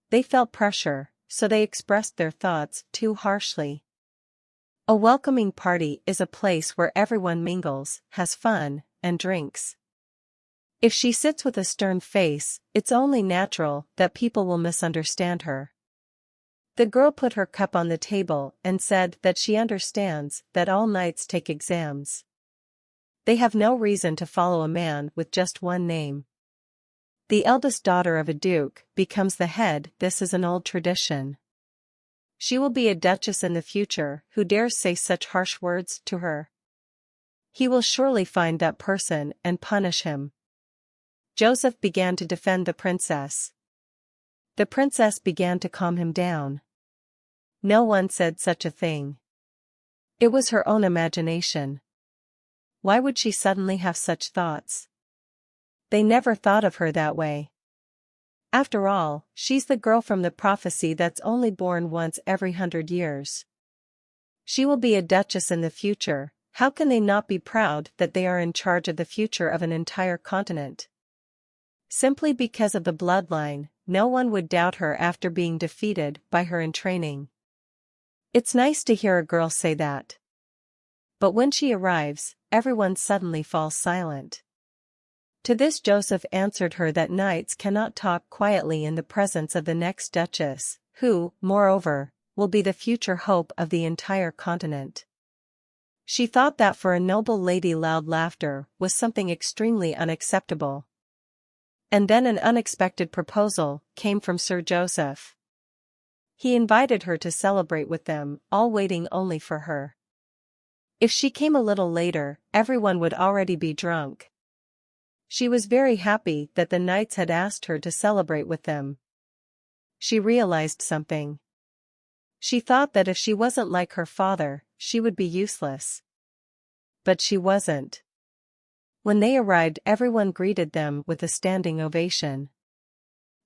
Speaker 1: They felt pressure, so they expressed their thoughts too harshly. A welcoming party is a place where everyone mingles, has fun, and drinks. If she sits with a stern face, it's only natural that people will misunderstand her. The girl put her cup on the table and said that she understands that all knights take exams. They have no reason to follow a man with just one name. The eldest daughter of a duke becomes the head. This is an old tradition. She will be a duchess in the future. Who dares say such harsh words to her? He will surely find that person and punish him. Joseph began to defend the princess. The princess began to calm him down. No one said such a thing. It was her own imagination. Why would she suddenly have such thoughts? They never thought of her that way. After all, she's the girl from the prophecy that's only born once every 100 years. She will be a duchess in the future. How can they not be proud that they are in charge of the future of an entire continent? Simply because of the bloodline, no one would doubt her after being defeated by her in training. It's nice to hear a girl say that. But when she arrives, everyone suddenly falls silent. To this Joseph answered her that knights cannot talk quietly in the presence of the next duchess, who, moreover, will be the future hope of the entire continent. She thought that for a noble lady loud laughter was something extremely unacceptable. And then an unexpected proposal came from Sir Joseph. He invited her to celebrate with them, all waiting only for her. If she came a little later, everyone would already be drunk. She was very happy that the knights had asked her to celebrate with them. She realized something. She thought that if she wasn't like her father, she would be useless. But she wasn't. When they arrived, everyone greeted them with a standing ovation.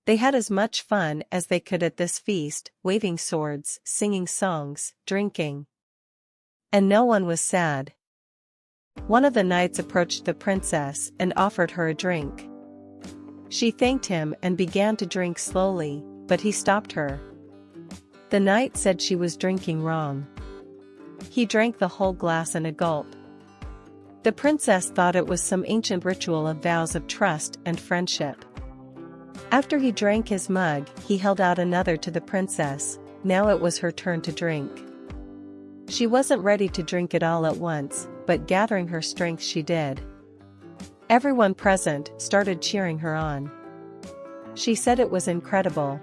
Speaker 1: They had as much fun as they could at this feast, waving swords, singing songs, drinking. And no one was sad. One of the knights approached the princess and offered her a drink. She thanked him and began to drink slowly, but he stopped her. The knight said she was drinking wrong. He drank the whole glass in a gulp. The princess thought it was some ancient ritual of vows of trust and friendship. After he drank his mug, he held out another to the princess. Now it was her turn to drink. She wasn't ready to drink it all at once, but gathering her strength she did. Everyone present started cheering her on. She said it was incredible.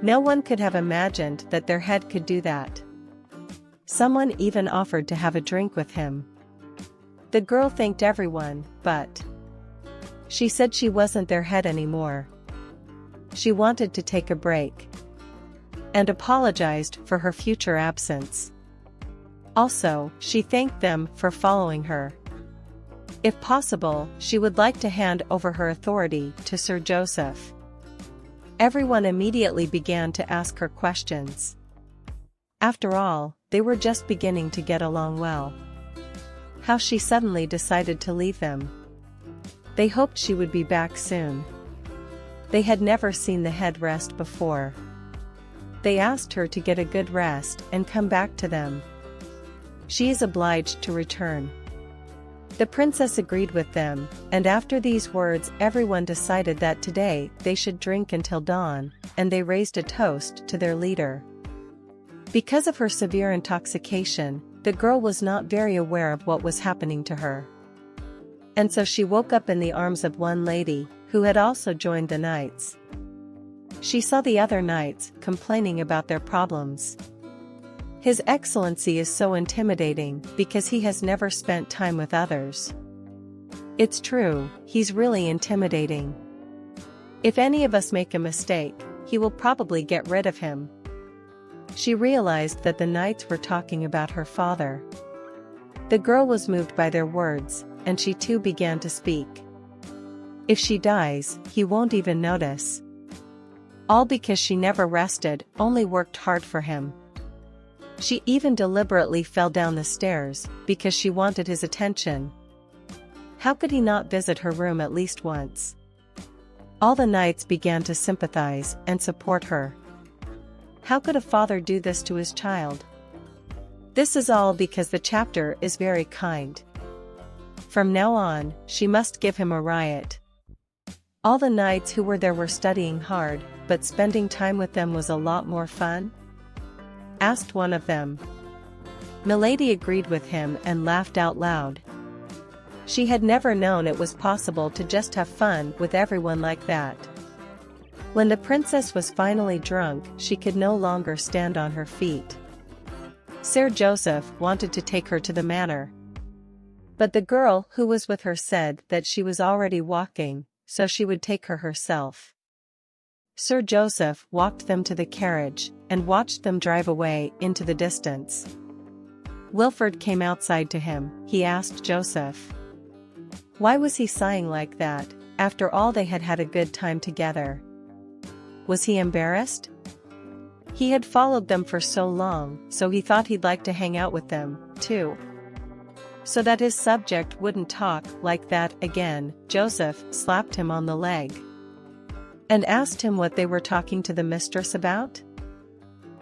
Speaker 1: No one could have imagined that their head could do that. Someone even offered to have a drink with him. The girl thanked everyone, but she said she wasn't their head anymore. She wanted to take a break. And apologized for her future absence. Also, she thanked them for following her. If possible, she would like to hand over her authority to Sir Joseph. Everyone immediately began to ask her questions. After all, they were just beginning to get along well. How she suddenly decided to leave them. They hoped she would be back soon. They had never seen the head rest before. They asked her to get a good rest and come back to them. She is obliged to return. The princess agreed with them, and after these words everyone decided that today they should drink until dawn, and they raised a toast to their leader. Because of her severe intoxication, the girl was not very aware of what was happening to her. And so she woke up in the arms of one lady, who had also joined the knights. She saw the other knights complaining about their problems. His Excellency is so intimidating because he has never spent time with others. It's true, he's really intimidating. If any of us make a mistake, he will probably get rid of him. She realized that the knights were talking about her father. The girl was moved by their words, and she too began to speak. If she dies, he won't even notice. All because she never rested, only worked hard for him. She even deliberately fell down the stairs, because she wanted his attention. How could he not visit her room at least once? All the knights began to sympathize and support her. How could a father do this to his child? This is all because the chapter is very kind. From now on, she must give him a riot. All the knights who were there were studying hard, but spending time with them was a lot more fun? Asked one of them. Milady agreed with him and laughed out loud. She had never known it was possible to just have fun with everyone like that. When the princess was finally drunk, she could no longer stand on her feet. Sir Joseph wanted to take her to the manor. But the girl who was with her said that she was already walking, so she would take her herself. Sir Joseph walked them to the carriage, and watched them drive away into the distance. Wilfred came outside to him. He asked Joseph. Why was he sighing like that, after all they had had a good time together? Was he embarrassed? He had followed them for so long, so he thought he'd like to hang out with them, too. So that his subject wouldn't talk like that again, Joseph slapped him on the leg. And asked him what they were talking to the mistress about?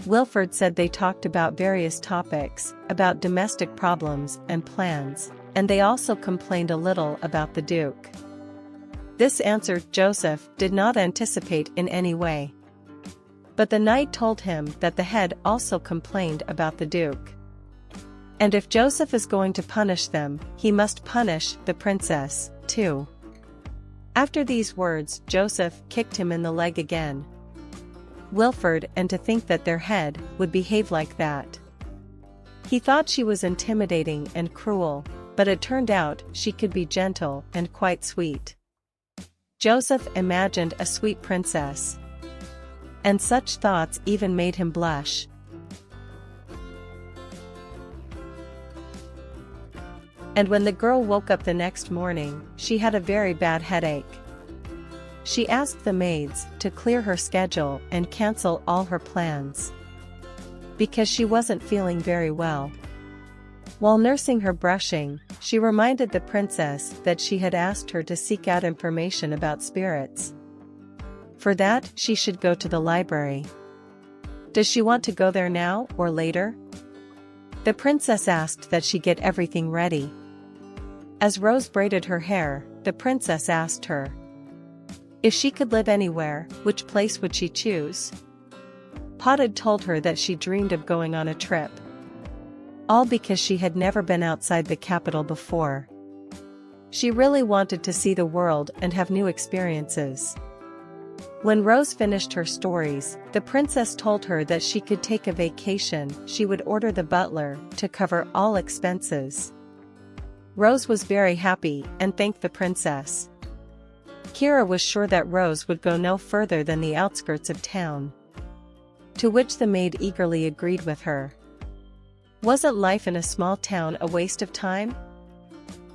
Speaker 1: Wilfred said they talked about various topics, about domestic problems and plans, and they also complained a little about the Duke. This answer Joseph did not anticipate in any way. But the knight told him that the head also complained about the Duke. And if Joseph is going to punish them, he must punish the princess, too. After these words, Joseph kicked him in the leg again. Wilfred, and to think that their head would behave like that. He thought she was intimidating and cruel. but it turned out she could be gentle and quite sweet. Joseph imagined a sweet princess. And such thoughts even made him blush. And when the girl woke up the next morning, she had a very bad headache. She asked the maids to clear her schedule and cancel all her plans, because she wasn't feeling very well. While nursing her brushing, she reminded the princess that she had asked her to seek out information about spirits. For that, she should go to the library. Does she want to go there now or later? The princess asked that she get everything ready. As Rose braided her hair, the princess asked her if she could live anywhere, which place would she choose? Potted told her that she dreamed of going on a trip. All because she had never been outside the capital before. She really wanted to see the world and have new experiences. When Rose finished her stories, the princess told her that she could take a vacation. She would order the butler to cover all expenses. Rose was very happy and thanked the princess. Kiera was sure that Rose would go no further than the outskirts of town. To which the maid eagerly agreed with her. Wasn't life in a small town a waste of time?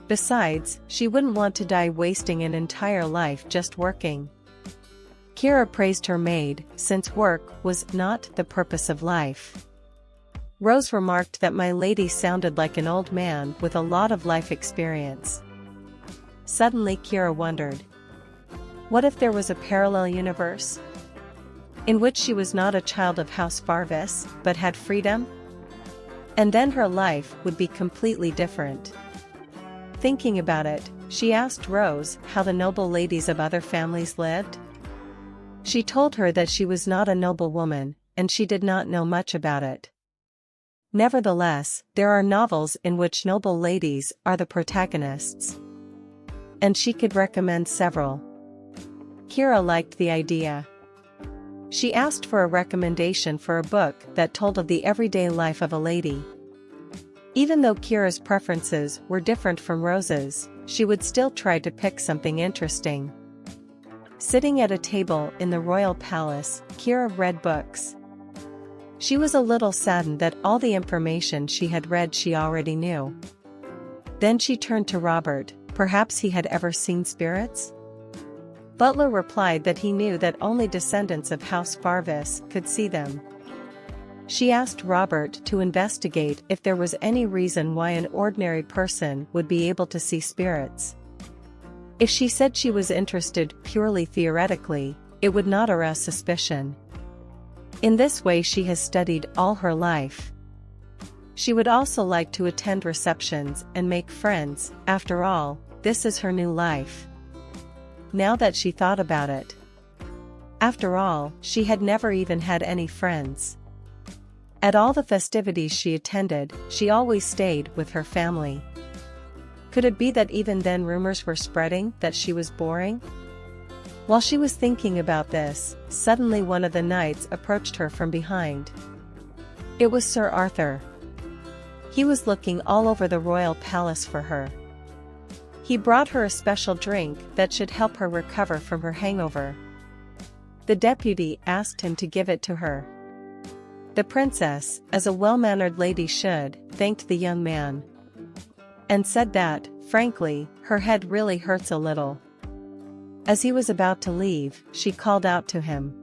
Speaker 1: Besides, she wouldn't want to die wasting an entire life just working. Kiera praised her maid, since work was not the purpose of life. Rose remarked that my lady sounded like an old man with a lot of life experience. Suddenly Kiera wondered. What if there was a parallel universe? In which she was not a child of House Farvis, but had freedom? And then her life would be completely different. Thinking about it, she asked Rose how the noble ladies of other families lived. She told her that she was not a noble woman, and she did not know much about it. Nevertheless, there are novels in which noble ladies are the protagonists. And she could recommend several. Kiera liked the idea. She asked for a recommendation for a book that told of the everyday life of a lady. Even though Kiera's preferences were different from Rose's, she would still try to pick something interesting. Sitting at a table in the royal palace, Kiera read books. She was a little saddened that all the information she had read she already knew. Then she turned to Robert. Perhaps he had ever seen spirits? Butler replied that he knew that only descendants of House Farvis could see them. She asked Robert to investigate if there was any reason why an ordinary person would be able to see spirits. If she said she was interested purely theoretically, it would not arouse suspicion. In this way she has studied all her life. She would also like to attend receptions and make friends. After all, this is her new life. Now that she thought about it. After all, she had never even had any friends. At all the festivities she attended, she always stayed with her family. Could it be that even then rumors were spreading that she was boring? While she was thinking about this, suddenly one of the knights approached her from behind. It was Sir Arthur. He was looking all over the royal palace for her. He brought her a special drink that should help her recover from her hangover. The deputy asked him to give it to her. The princess, as a well-mannered lady should, thanked the young man. And said that, frankly, her head really hurts a little. As he was about to leave, she called out to him.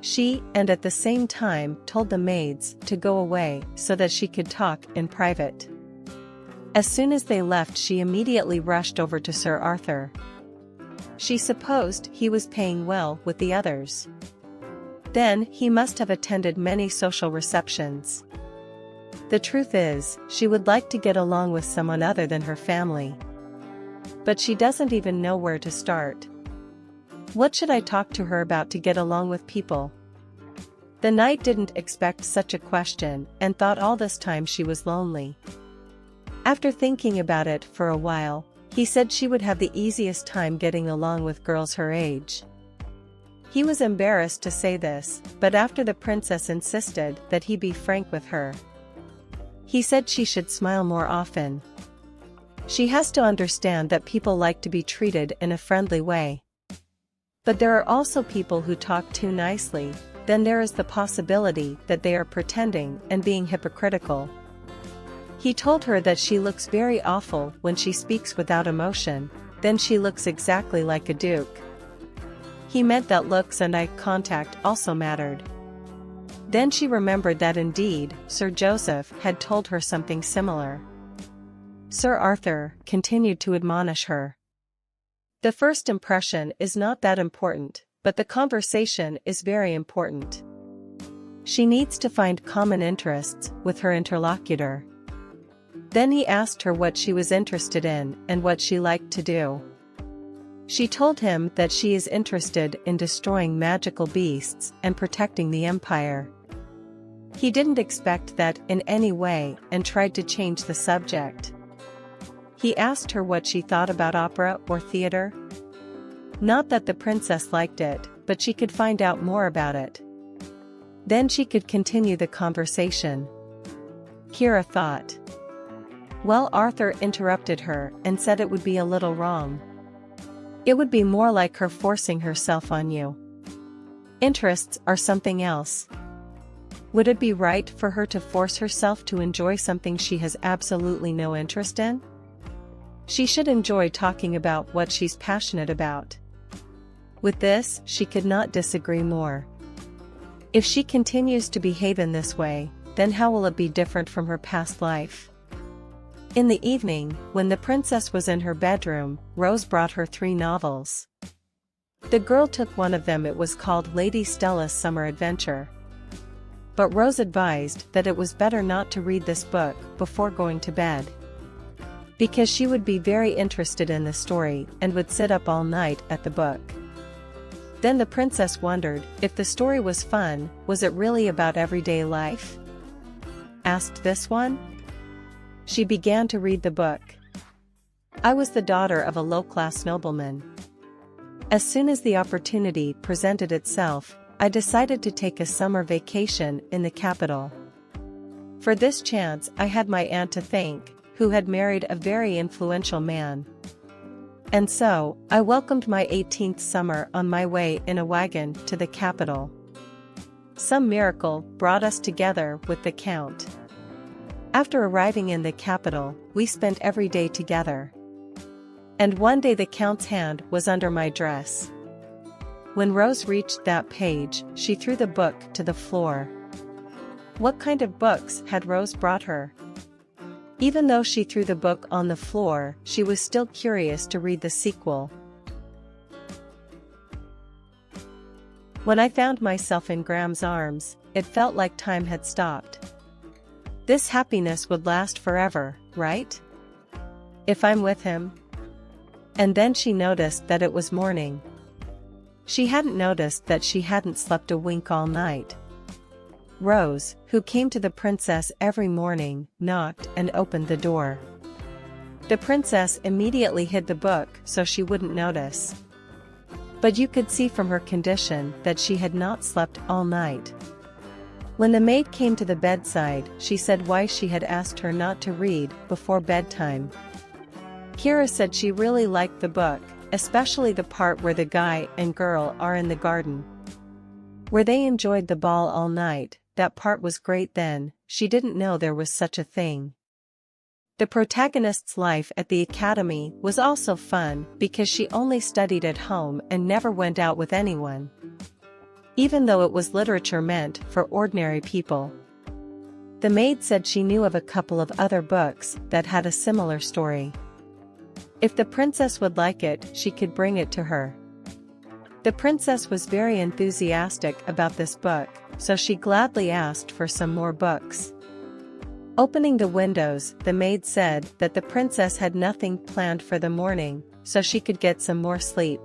Speaker 1: She, and at the same time, told the maids to go away so that she could talk in private. As soon as they left, she immediately rushed over to Sir Arthur. She supposed he was paying well with the others. Then, he must have attended many social receptions. The truth is, she would like to get along with someone other than her family. But she doesn't even know where to start. What should I talk to her about to get along with people? The knight didn't expect such a question and thought all this time she was lonely. After thinking about it for a while, he said she would have the easiest time getting along with girls her age. He was embarrassed to say this, but after the princess insisted that he be frank with her, he said she should smile more often. She has to understand that people like to be treated in a friendly way. But there are also people who talk too nicely, then there is the possibility that they are pretending and being hypocritical. He told her that she looks very awful when she speaks without emotion, then she looks exactly like a duke. He meant that looks and eye contact also mattered. Then she remembered that indeed, Sir Joseph had told her something similar. Sir Arthur continued to admonish her. The first impression is not that important, but the conversation is very important. She needs to find common interests with her interlocutor. Then he asked her what she was interested in and what she liked to do. She told him that she is interested in destroying magical beasts and protecting the empire. He didn't expect that in any way and tried to change the subject. He asked her what she thought about opera or theater. Not that the princess liked it, but she could find out more about it. Then she could continue the conversation. Kiera thought. Well, Arthur interrupted her and said it would be a little wrong. It would be more like her forcing herself on you. Interests are something else. Would it be right for her to force herself to enjoy something she has absolutely no interest in? She should enjoy talking about what she's passionate about. With this, she could not disagree more. If she continues to behave in this way, then how will it be different from her past life? In the evening, when the princess was in her bedroom, Rose brought her 3 novels. The girl took one of them. It was called Lady Stella's Summer Adventure. But Rose advised that it was better not to read this book before going to bed, because she would be very interested in the story and would sit up all night at the book. Then the princess wondered, if the story was fun, was it really about everyday life? Asked this one. She began to read the book. I was the daughter of a low-class nobleman. As soon as the opportunity presented itself, I decided to take a summer vacation in the capital. For this chance I had my aunt to thank, who had married a very influential man. And so, I welcomed my 18th summer on my way in a wagon to the capital. Some miracle brought us together with the count. After arriving in the capital, we spent every day together. And one day the count's hand was under my dress. When Rose reached that page, she threw the book to the floor. What kind of books had Rose brought her? Even though she threw the book on the floor, she was still curious to read the sequel. When I found myself in Graham's arms, it felt like time had stopped. This happiness would last forever, right? If I'm with him? And then she noticed that it was morning. She hadn't noticed that she hadn't slept a wink all night. Rose, who came to the princess every morning, knocked and opened the door. The princess immediately hid the book so she wouldn't notice. But you could see from her condition that she had not slept all night. When the maid came to the bedside, she said why she had asked her not to read before bedtime. Kiera said she really liked the book, especially the part where the guy and girl are in the garden. Where they enjoyed the ball all night, that part was great. Then, she didn't know there was such a thing. The protagonist's life at the academy was also fun because she only studied at home and never went out with anyone. Even though it was literature meant for ordinary people. The maid said she knew of a couple of other books that had a similar story. If the princess would like it, she could bring it to her. The princess was very enthusiastic about this book, so she gladly asked for some more books. Opening the windows, the maid said that the princess had nothing planned for the morning, so she could get some more sleep.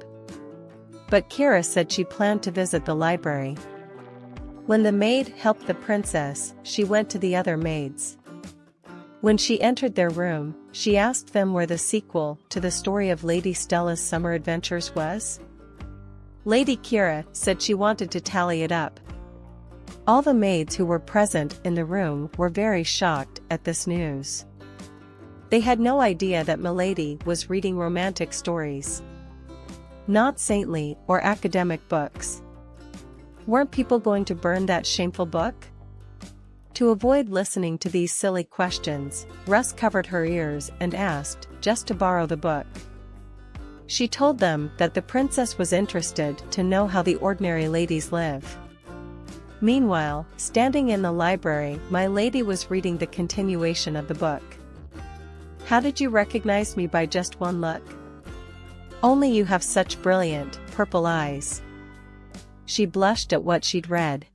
Speaker 1: But Kiera said she planned to visit the library. When the maid helped the princess, she went to the other maids. When she entered their room, she asked them where the sequel to the story of Lady Stella's Summer Adventures was. Lady Kiera said she wanted to tally it up. All the maids who were present in the room were very shocked at this news. They had no idea that Milady was reading romantic stories, not saintly or academic books. Weren't people going to burn that shameful book? To avoid listening to these silly questions, Russ covered her ears and asked, just to borrow the book. She told them that the princess was interested to know how the ordinary ladies live. Meanwhile, standing in the library, my lady was reading the continuation of the book. How did you recognize me by just one look? Only you have such brilliant, purple eyes. She blushed at what she'd read.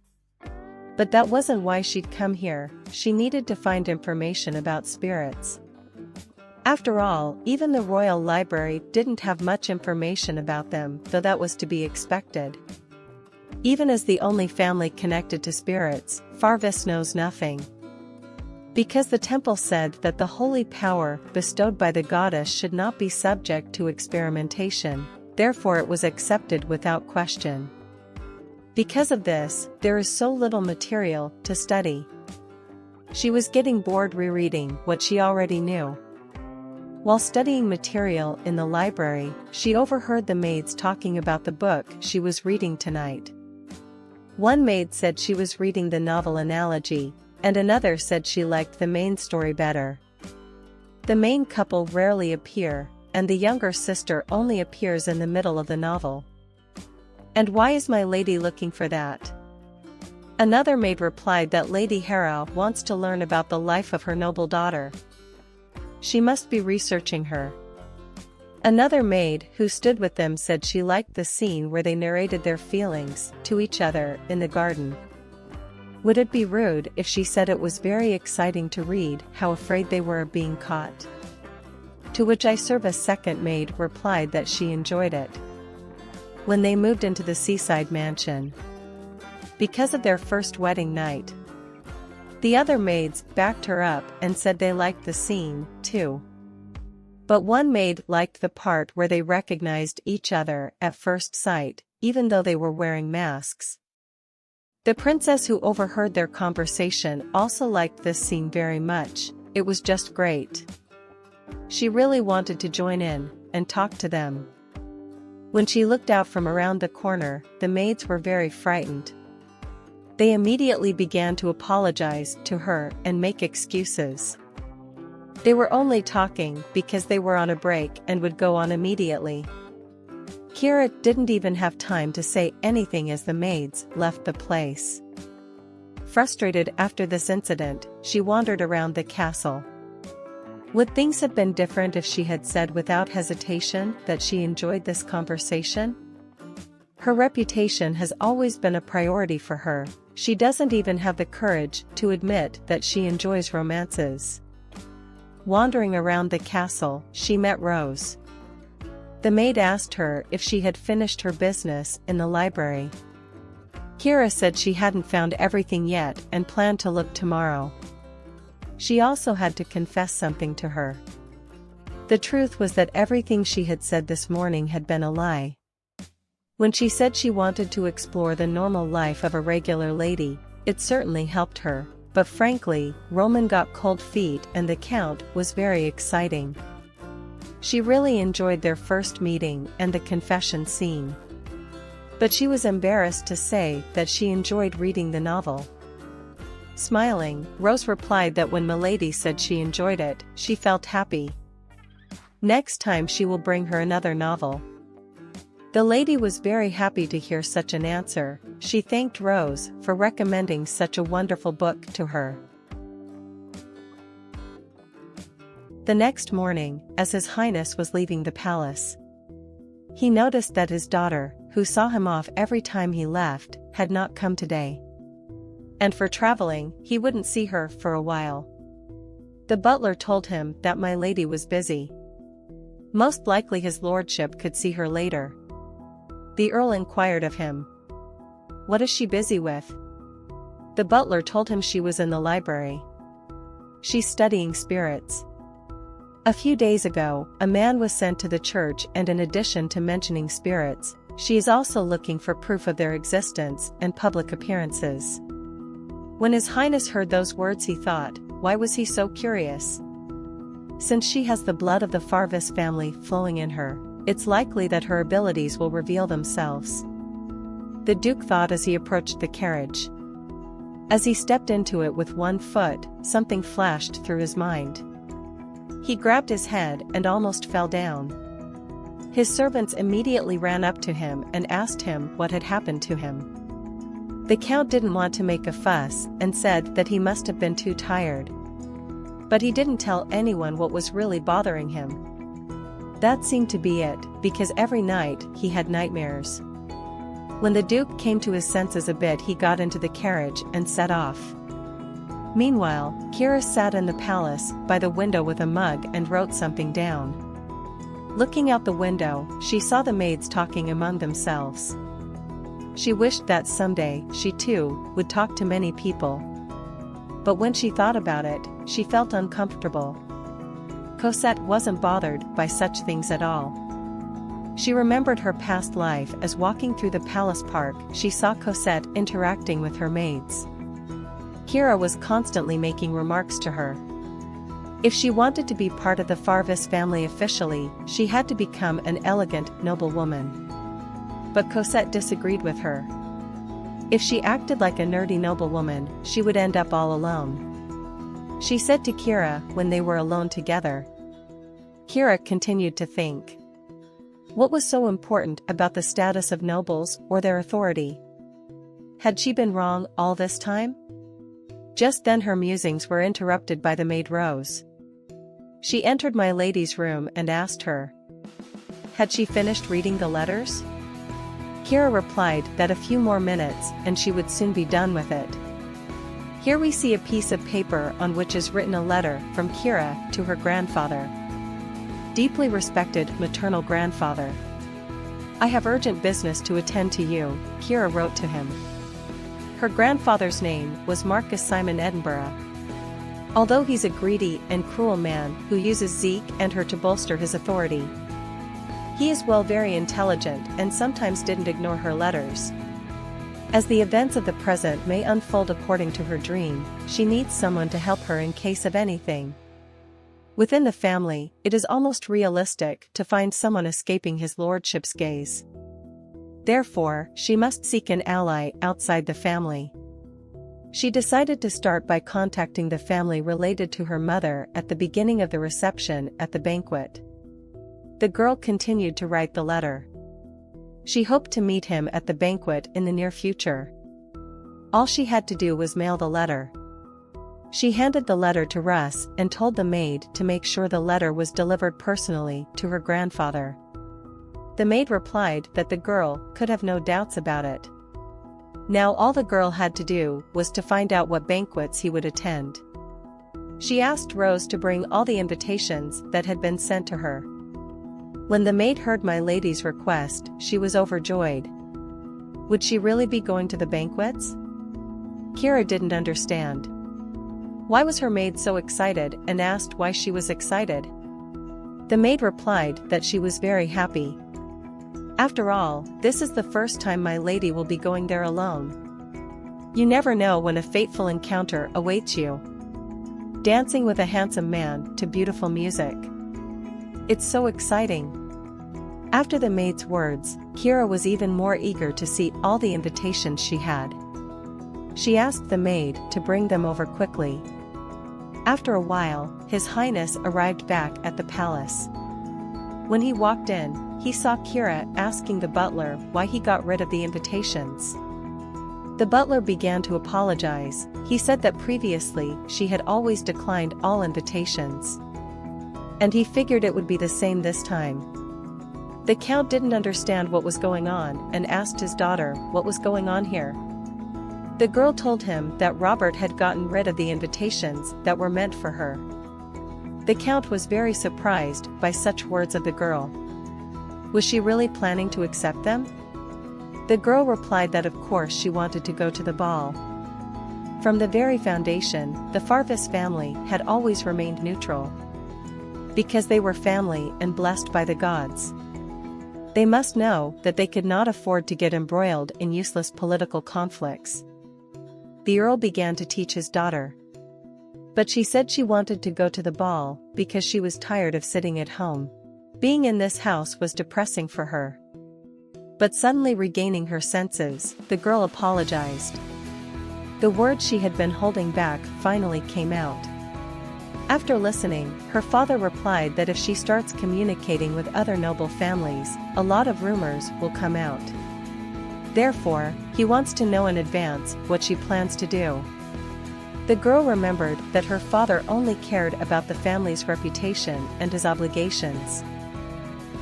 Speaker 1: But that wasn't why she'd come here. She needed to find information about spirits. After all, even the royal library didn't have much information about them, though that was to be expected. Even as the only family connected to spirits, Farvis knows nothing. Because the temple said that the holy power bestowed by the goddess should not be subject to experimentation, therefore it was accepted without question. Because of this, there is so little material to study. She was getting bored rereading what she already knew. While studying material in the library, she overheard the maids talking about the book she was reading tonight. One maid said she was reading the novel Analogy, and another said she liked the main story better. The main couple rarely appear, and the younger sister only appears in the middle of the novel. And why is my lady looking for that? Another maid replied that Lady Hera wants to learn about the life of her noble daughter. She must be researching her. Another maid who stood with them said she liked the scene where they narrated their feelings to each other in the garden. Would it be rude if she said it was very exciting to read how afraid they were of being caught? To which I serve a second maid replied that she enjoyed it. When they moved into the seaside mansion, because of their first wedding night, the other maids backed her up and said they liked the scene, too. But one maid liked the part where they recognized each other at first sight, even though they were wearing masks. The princess who overheard their conversation also liked this scene very much. It was just great. She really wanted to join in and talk to them. When she looked out from around the corner, the maids were very frightened. They immediately began to apologize to her and make excuses. They were only talking because they were on a break and would go on immediately. Kiera didn't even have time to say anything as the maids left the place. Frustrated after this incident, she wandered around the castle. Would things have been different if she had said without hesitation that she enjoyed this conversation? Her reputation has always been a priority for her. She doesn't even have the courage to admit that she enjoys romances. Wandering around the castle, she met Rose. The maid asked her if she had finished her business in the library. Kiera said she hadn't found everything yet and planned to look tomorrow. She also had to confess something to her. The truth was that everything she had said this morning had been a lie. When she said she wanted to explore the normal life of a regular lady, it certainly helped her, but frankly, Roman got cold feet and the Count was very exciting. She really enjoyed their first meeting and the confession scene. But she was embarrassed to say that she enjoyed reading the novel. Smiling, Rose replied that when Milady said she enjoyed it, she felt happy. Next time she will bring her another novel. The lady was very happy to hear such an answer. She thanked Rose for recommending such a wonderful book to her. The next morning, as His Highness was leaving the palace, he noticed that his daughter, who saw him off every time he left, had not come today. And for traveling, he wouldn't see her for a while. The butler told him that my lady was busy. Most likely his lordship could see her later. The earl inquired of him, "What is she busy with?" The butler told him she was in the library. "She's studying spirits." A few days ago, a man was sent to the church, and in addition to mentioning spirits, she is also looking for proof of their existence and public appearances. When His Highness heard those words, he thought, why was he so curious? Since she has the blood of the Farvis family flowing in her, it's likely that her abilities will reveal themselves. The Duke thought as he approached the carriage. As he stepped into it with one foot, something flashed through his mind. He grabbed his head and almost fell down. His servants immediately ran up to him and asked him what had happened to him. The Count didn't want to make a fuss and said that he must have been too tired. But he didn't tell anyone what was really bothering him. That seemed to be it, because every night he had nightmares. When the Duke came to his senses a bit, he got into the carriage and set off. Meanwhile, Kiera sat in the palace by the window with a mug and wrote something down. Looking out the window, she saw the maids talking among themselves. She wished that someday she too would talk to many people. But when she thought about it, she felt uncomfortable. Cosette wasn't bothered by such things at all. She remembered her past life as walking through the palace park, she saw Cosette interacting with her maids. Kiera was constantly making remarks to her. If she wanted to be part of the Farvis family officially, she had to become an elegant, noble woman. But Cosette disagreed with her. If she acted like a nerdy noblewoman, she would end up all alone. She said to Kiera when they were alone together. Kiera continued to think. What was so important about the status of nobles or their authority? Had she been wrong all this time? Just then her musings were interrupted by the maid Rose. She entered my lady's room and asked her. Had she finished reading the letters? Kiera replied that a few more minutes and she would soon be done with it. Here we see a piece of paper on which is written a letter from Kiera to her grandfather. Deeply respected maternal grandfather. I have urgent business to attend to you, Kiera wrote to him. Her grandfather's name was Marcus Simon Edinburgh. Although he's a greedy and cruel man who uses Zeke and her to bolster his authority. He is very intelligent and sometimes didn't ignore her letters. As the events of the present may unfold according to her dream, she needs someone to help her in case of anything. Within the family, it is almost realistic to find someone escaping his lordship's gaze. Therefore, she must seek an ally outside the family. She decided to start by contacting the family related to her mother at the beginning of the reception at the banquet. The girl continued to write the letter. She hoped to meet him at the banquet in the near future. All she had to do was mail the letter. She handed the letter to Russ and told the maid to make sure the letter was delivered personally to her grandfather. The maid replied that the girl could have no doubts about it. Now all the girl had to do was to find out what banquets he would attend. She asked Rose to bring all the invitations that had been sent to her. When the maid heard my lady's request, she was overjoyed. Would she really be going to the banquets? Kiera didn't understand. Why was her maid so excited and asked why she was excited? The maid replied that she was very happy. After all, this is the first time my lady will be going there alone. You never know when a fateful encounter awaits you. Dancing with a handsome man to beautiful music. It's so exciting. After the maid's words, Kiera was even more eager to see all the invitations she had. She asked the maid to bring them over quickly. After a while, His Highness arrived back at the palace. When he walked in, he saw Kiera asking the butler why he got rid of the invitations. The butler began to apologize. He said that previously she had always declined all invitations. And he figured it would be the same this time. The Count didn't understand what was going on and asked his daughter what was going on here. The girl told him that Robert had gotten rid of the invitations that were meant for her. The Count was very surprised by such words of the girl. Was she really planning to accept them? The girl replied that of course she wanted to go to the ball. From the very foundation, the Farvis family had always remained neutral. Because they were family and blessed by the gods. They must know that they could not afford to get embroiled in useless political conflicts. The Earl began to teach his daughter. But she said she wanted to go to the ball because she was tired of sitting at home. Being in this house was depressing for her. But suddenly regaining her senses, the girl apologized. The words she had been holding back finally came out. After listening, her father replied that if she starts communicating with other noble families, a lot of rumors will come out. Therefore, he wants to know in advance what she plans to do. The girl remembered that her father only cared about the family's reputation and his obligations.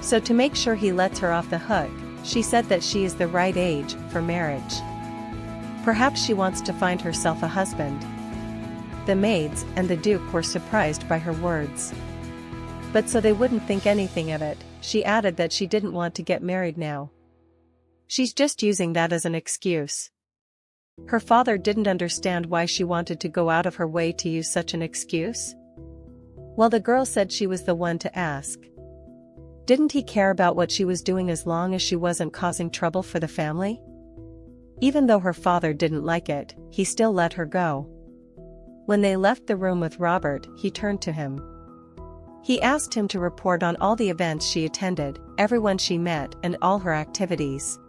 Speaker 1: So to make sure he lets her off the hook, she said that she is the right age for marriage. Perhaps she wants to find herself a husband. The maids and the Duke were surprised by her words. But so they wouldn't think anything of it, she added that she didn't want to get married now. She's just using that as an excuse. Her father didn't understand why she wanted to go out of her way to use such an excuse. Well, the girl said she was the one to ask. Didn't he care about what she was doing as long as she wasn't causing trouble for the family? Even though her father didn't like it, he still let her go. When they left the room with Robert, he turned to him. He asked him to report on all the events she attended, everyone she met, and all her activities.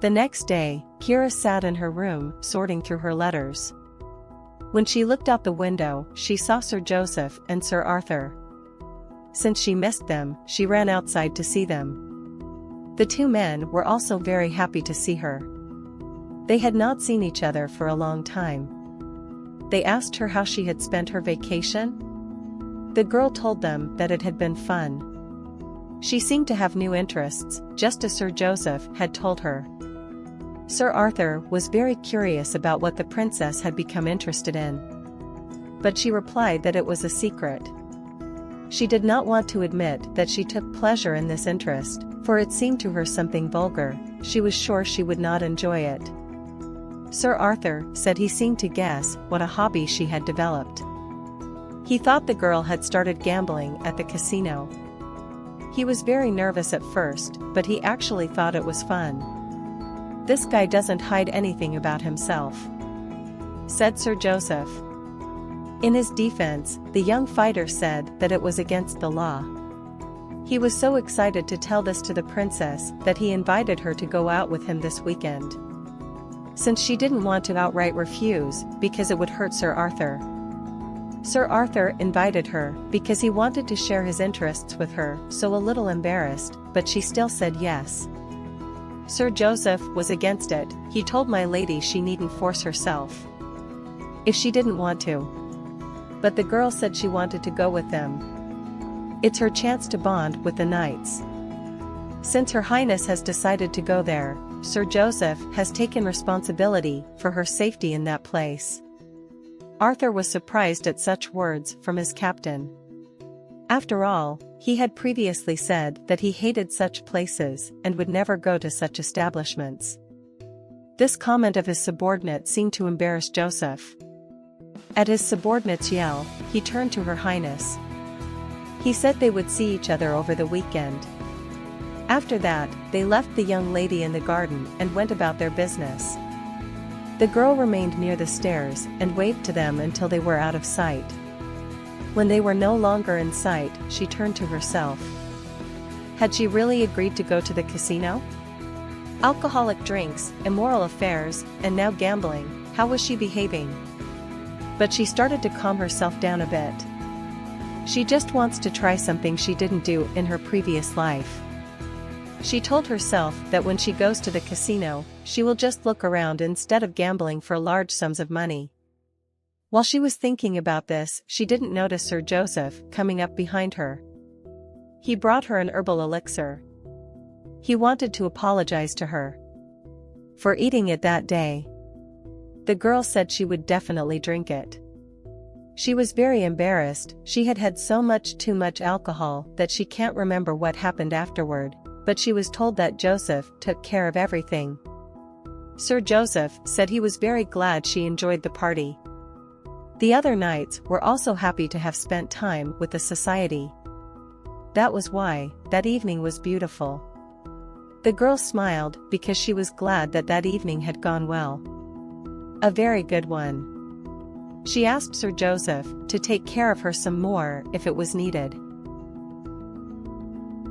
Speaker 1: The next day, Kiera sat in her room, sorting through her letters. When she looked out the window, she saw Sir Joseph and Sir Arthur. Since she missed them, she ran outside to see them. The two men were also very happy to see her. They had not seen each other for a long time. They asked her how she had spent her vacation. The girl told them that it had been fun. She seemed to have new interests, just as Sir Joseph had told her. Sir Arthur was very curious about what the princess had become interested in. But she replied that it was a secret. She did not want to admit that she took pleasure in this interest, for it seemed to her something vulgar. She was sure she would not enjoy it. Sir Arthur said he seemed to guess what a hobby she had developed. He thought the girl had started gambling at the casino. He was very nervous at first, but he actually thought it was fun. "This guy doesn't hide anything about himself," said Sir Joseph. In his defense, the young fighter said that it was against the law. He was so excited to tell this to the princess that he invited her to go out with him this weekend. Since she didn't want to outright refuse because it would hurt Sir Arthur. Sir Arthur invited her because he wanted to share his interests with her, so a little embarrassed, but she still said yes. Sir Joseph was against it. He told my lady she needn't force herself if she didn't want to. But the girl said she wanted to go with them. It's her chance to bond with the knights. Since Her Highness has decided to go there, Sir Joseph has taken responsibility for her safety in that place. Arthur was surprised at such words from his captain. After all, he had previously said that he hated such places and would never go to such establishments. This comment of his subordinate seemed to embarrass Joseph. At his subordinate's yell, he turned to Her Highness. He said they would see each other over the weekend. After that, they left the young lady in the garden and went about their business. The girl remained near the stairs and waved to them until they were out of sight. When they were no longer in sight, she turned to herself. Had she really agreed to go to the casino? Alcoholic drinks, immoral affairs, and now gambling, how was she behaving? But she started to calm herself down a bit. She just wants to try something she didn't do in her previous life. She told herself that when she goes to the casino, she will just look around instead of gambling for large sums of money. While she was thinking about this, she didn't notice Sir Joseph coming up behind her. He brought her an herbal elixir. He wanted to apologize to her for eating it that day. The girl said she would definitely drink it. She was very embarrassed. She had had so much too much alcohol that she can't remember what happened afterward. But she was told that Joseph took care of everything. Sir Joseph said he was very glad she enjoyed the party. The other knights were also happy to have spent time with the society. That was why that evening was beautiful. The girl smiled because she was glad that that evening had gone well. A very good one. She asked Sir Joseph to take care of her some more if it was needed.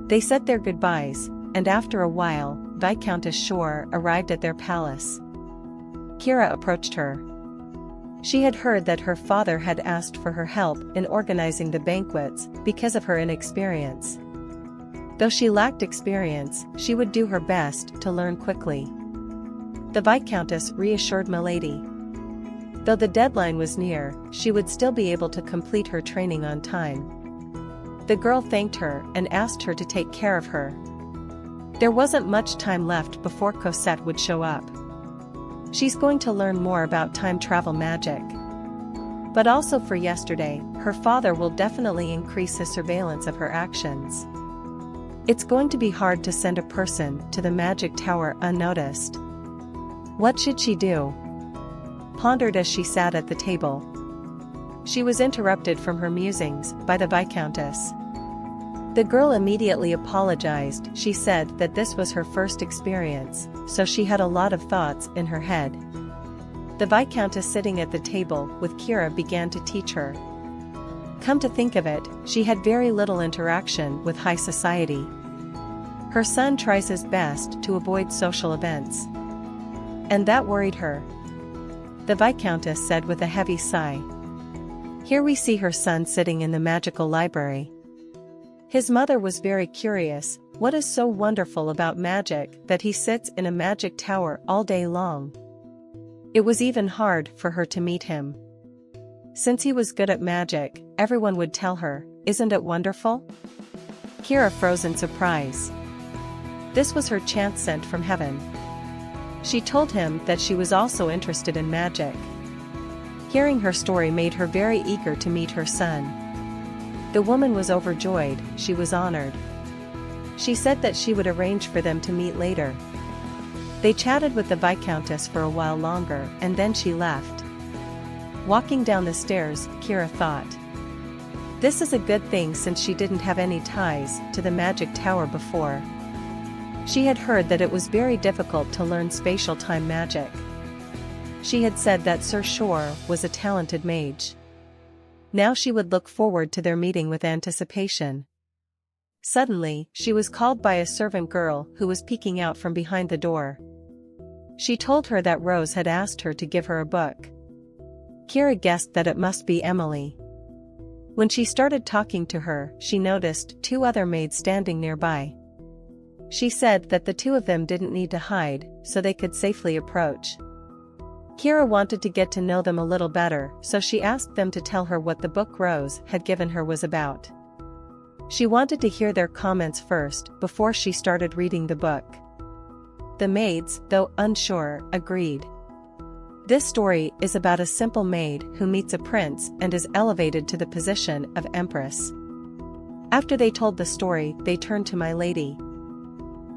Speaker 1: They said their goodbyes, and after a while, Viscountess Shore arrived at their palace. Kiera approached her. She had heard that her father had asked for her help in organizing the banquets because of her inexperience. Though she lacked experience, she would do her best to learn quickly. The Viscountess reassured Milady. Though the deadline was near, she would still be able to complete her training on time. The girl thanked her and asked her to take care of her. There wasn't much time left before Cosette would show up. She's going to learn more about time travel magic. But also for yesterday, her father will definitely increase his surveillance of her actions. It's going to be hard to send a person to the magic tower unnoticed. What should she do? Pondered as she sat at the table. She was interrupted from her musings by the Viscountess. The girl immediately apologized. She said that this was her first experience, so she had a lot of thoughts in her head. The Viscountess sitting at the table with Kiera began to teach her. Come to think of it, she had very little interaction with high society. Her son tries his best to avoid social events. And that worried her. The Viscountess said with a heavy sigh. Here we see her son sitting in the magical library. His mother was very curious. What is so wonderful about magic that he sits in a magic tower all day long? It was even hard for her to meet him. Since he was good at magic, everyone would tell her, "Isn't it wonderful?" Kiera froze in surprise. This was her chance sent from heaven. She told him that she was also interested in magic. Hearing her story made her very eager to meet her son. The woman was overjoyed. She was honored. She said that she would arrange for them to meet later. They chatted with the Viscountess for a while longer, and then she left. Walking down the stairs, Kiera thought. This is a good thing since she didn't have any ties to the magic tower before. She had heard that it was very difficult to learn spatial time magic. She had said that Sir Shore was a talented mage. Now she would look forward to their meeting with anticipation. Suddenly, she was called by a servant girl who was peeking out from behind the door. She told her that Rose had asked her to give her a book. Kiera guessed that it must be Emily. When she started talking to her, she noticed 2 other maids standing nearby. She said that the 2 of them didn't need to hide, so they could safely approach. Kiera wanted to get to know them a little better, so she asked them to tell her what the book Rose had given her was about. She wanted to hear their comments first, before she started reading the book. The maids, though unsure, agreed. This story is about a simple maid who meets a prince and is elevated to the position of empress. After they told the story, they turned to my lady.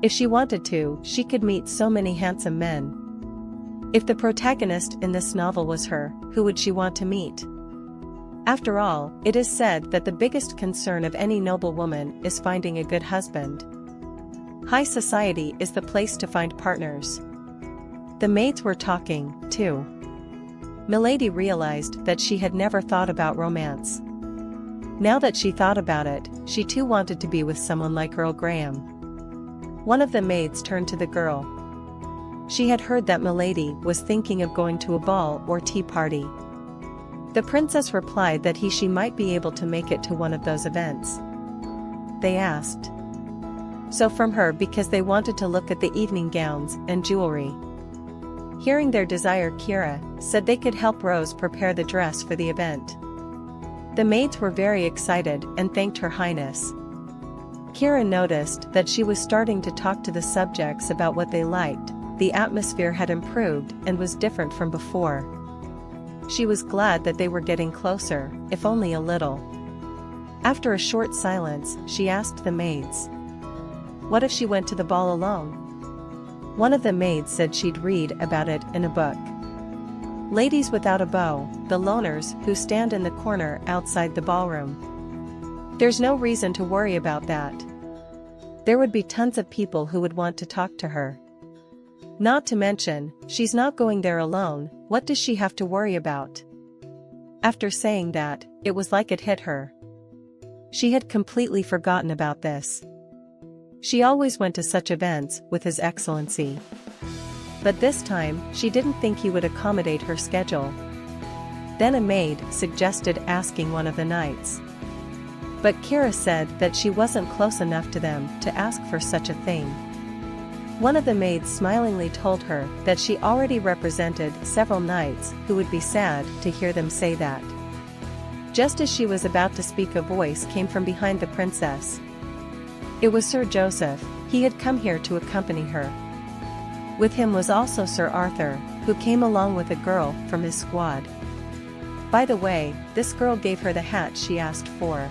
Speaker 1: If she wanted to, she could meet so many handsome men. If the protagonist in this novel was her, who would she want to meet? After all, it is said that the biggest concern of any noble woman is finding a good husband. High society is the place to find partners. The maids were talking, too. Milady realized that she had never thought about romance. Now that she thought about it, she too wanted to be with someone like Earl Graham. One of the maids turned to the girl. She had heard that Milady was thinking of going to a ball or tea party. The princess replied that she might be able to make it to one of those events. They asked. So from her because they wanted to look at the evening gowns and jewelry. Hearing their desire, Kiera said they could help Rose prepare the dress for the event. The maids were very excited and thanked Her Highness. Kiera noticed that she was starting to talk to the subjects about what they liked. The atmosphere had improved and was different from before. She was glad that they were getting closer, if only a little. After a short silence, she asked the maids. What if she went to the ball alone? One of the maids said she'd read about it in a book. Ladies without a beau, the loners who stand in the corner outside the ballroom. There's no reason to worry about that. There would be tons of people who would want to talk to her. Not to mention, she's not going there alone. What does she have to worry about? After saying that, it was like it hit her. She had completely forgotten about this. She always went to such events with His Excellency. But this time, she didn't think he would accommodate her schedule. Then a maid suggested asking one of the knights. But Kiera said that she wasn't close enough to them to ask for such a thing. One of the maids smilingly told her that she already represented several knights who would be sad to hear them say that. Just as she was about to speak, a voice came from behind the princess. It was Sir Joseph. He had come here to accompany her. With him was also Sir Arthur, who came along with a girl from his squad. By the way, this girl gave her the hat she asked for.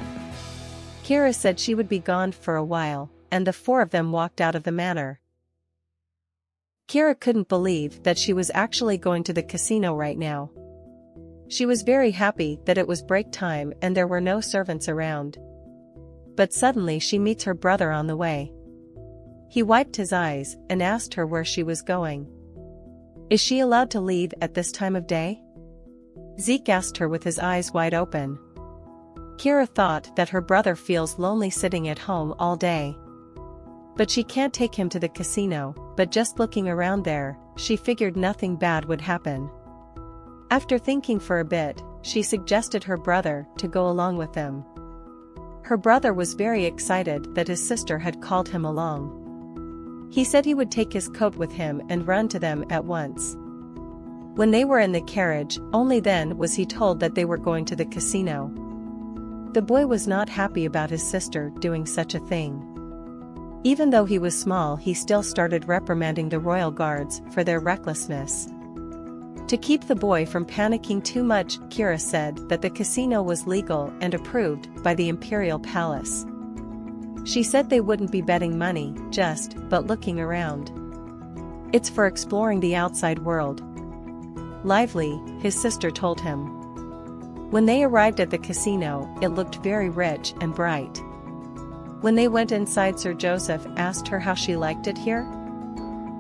Speaker 1: Kiera said she would be gone for a while, and the four of them walked out of the manor. Kiera couldn't believe that she was actually going to the casino right now. She was very happy that it was break time and there were no servants around. But suddenly she meets her brother on the way. He wiped his eyes and asked her where she was going. Is she allowed to leave at this time of day? Zeke asked her with his eyes wide open. Kiera thought that her brother feels lonely sitting at home all day. But she can't take him to the casino, but just looking around there, she figured nothing bad would happen. After thinking for a bit, she suggested her brother to go along with them. Her brother was very excited that his sister had called him along. He said he would take his coat with him and run to them at once. When they were in the carriage, only then was he told that they were going to the casino. The boy was not happy about his sister doing such a thing. Even though he was small, he still started reprimanding the royal guards for their recklessness. To keep the boy from panicking too much, Kiera said that the casino was legal and approved by the imperial palace. She said they wouldn't be betting money, but looking around. It's for exploring the outside world. Lively, his sister told him. When they arrived at the casino, it looked very rich and bright. When they went inside, Sir Joseph asked her how she liked it here.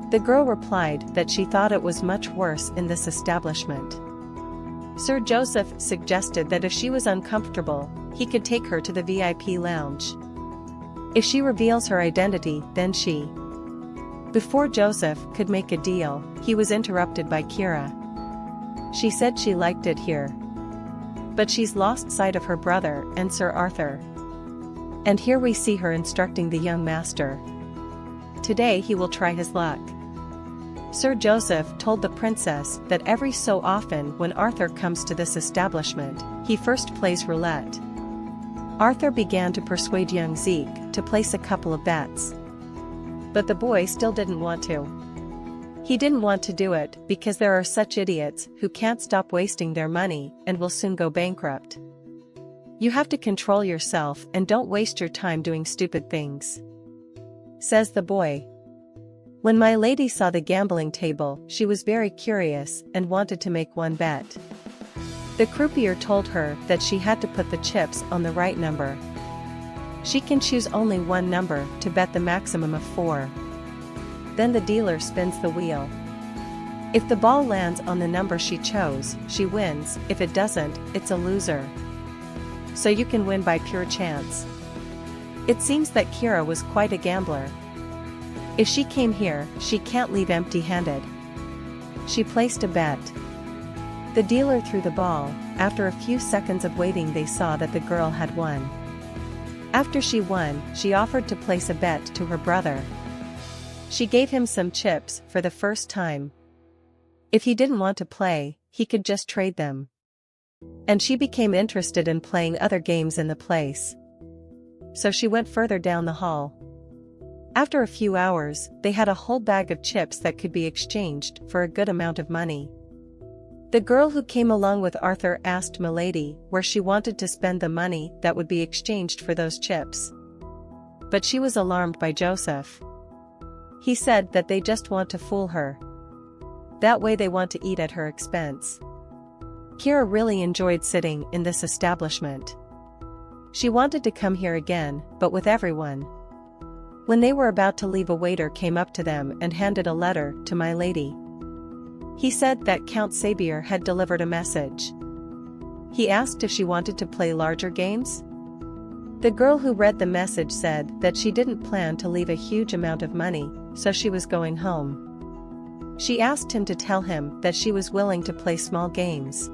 Speaker 1: The girl replied that she thought it was much worse in this establishment. Sir Joseph suggested that if she was uncomfortable, he could take her to the VIP lounge. If she reveals her identity, then she. Before Joseph could make a deal, he was interrupted by Kiera. She said she liked it here. But she's lost sight of her brother and Sir Arthur. And here we see her instructing the young master. Today he will try his luck. Sir Joseph told the princess that every so often when Arthur comes to this establishment, he first plays roulette. Arthur began to persuade young Zeke to place a couple of bets. But the boy still didn't want to. He didn't want to do it because there are such idiots who can't stop wasting their money and will soon go bankrupt. You have to control yourself and don't waste your time doing stupid things, says the boy. When my lady saw the gambling table, she was very curious and wanted to make one bet. The croupier told her that she had to put the chips on the right number. She can choose only one number to bet the maximum of 4. Then the dealer spins the wheel. If the ball lands on the number she chose, she wins. If it doesn't, it's a loser. So you can win by pure chance. It seems that Kiera was quite a gambler. If she came here, she can't leave empty-handed. She placed a bet. The dealer threw the ball. After a few seconds of waiting, they saw that the girl had won. After she won, she offered to place a bet to her brother. She gave him some chips for the first time. If he didn't want to play, he could just trade them. And she became interested in playing other games in the place. So she went further down the hall. After a few hours, they had a whole bag of chips that could be exchanged for a good amount of money. The girl who came along with Arthur asked Milady where she wanted to spend the money that would be exchanged for those chips. But she was alarmed by Joseph. He said that they just want to fool her. That way they want to eat at her expense. Kiera really enjoyed sitting in this establishment. She wanted to come here again, but with everyone. When they were about to leave, a waiter came up to them and handed a letter to my lady. He said that Count Sabier had delivered a message. He asked if she wanted to play larger games. The girl who read the message said that she didn't plan to leave a huge amount of money, so she was going home. She asked him to tell him that she was willing to play small games.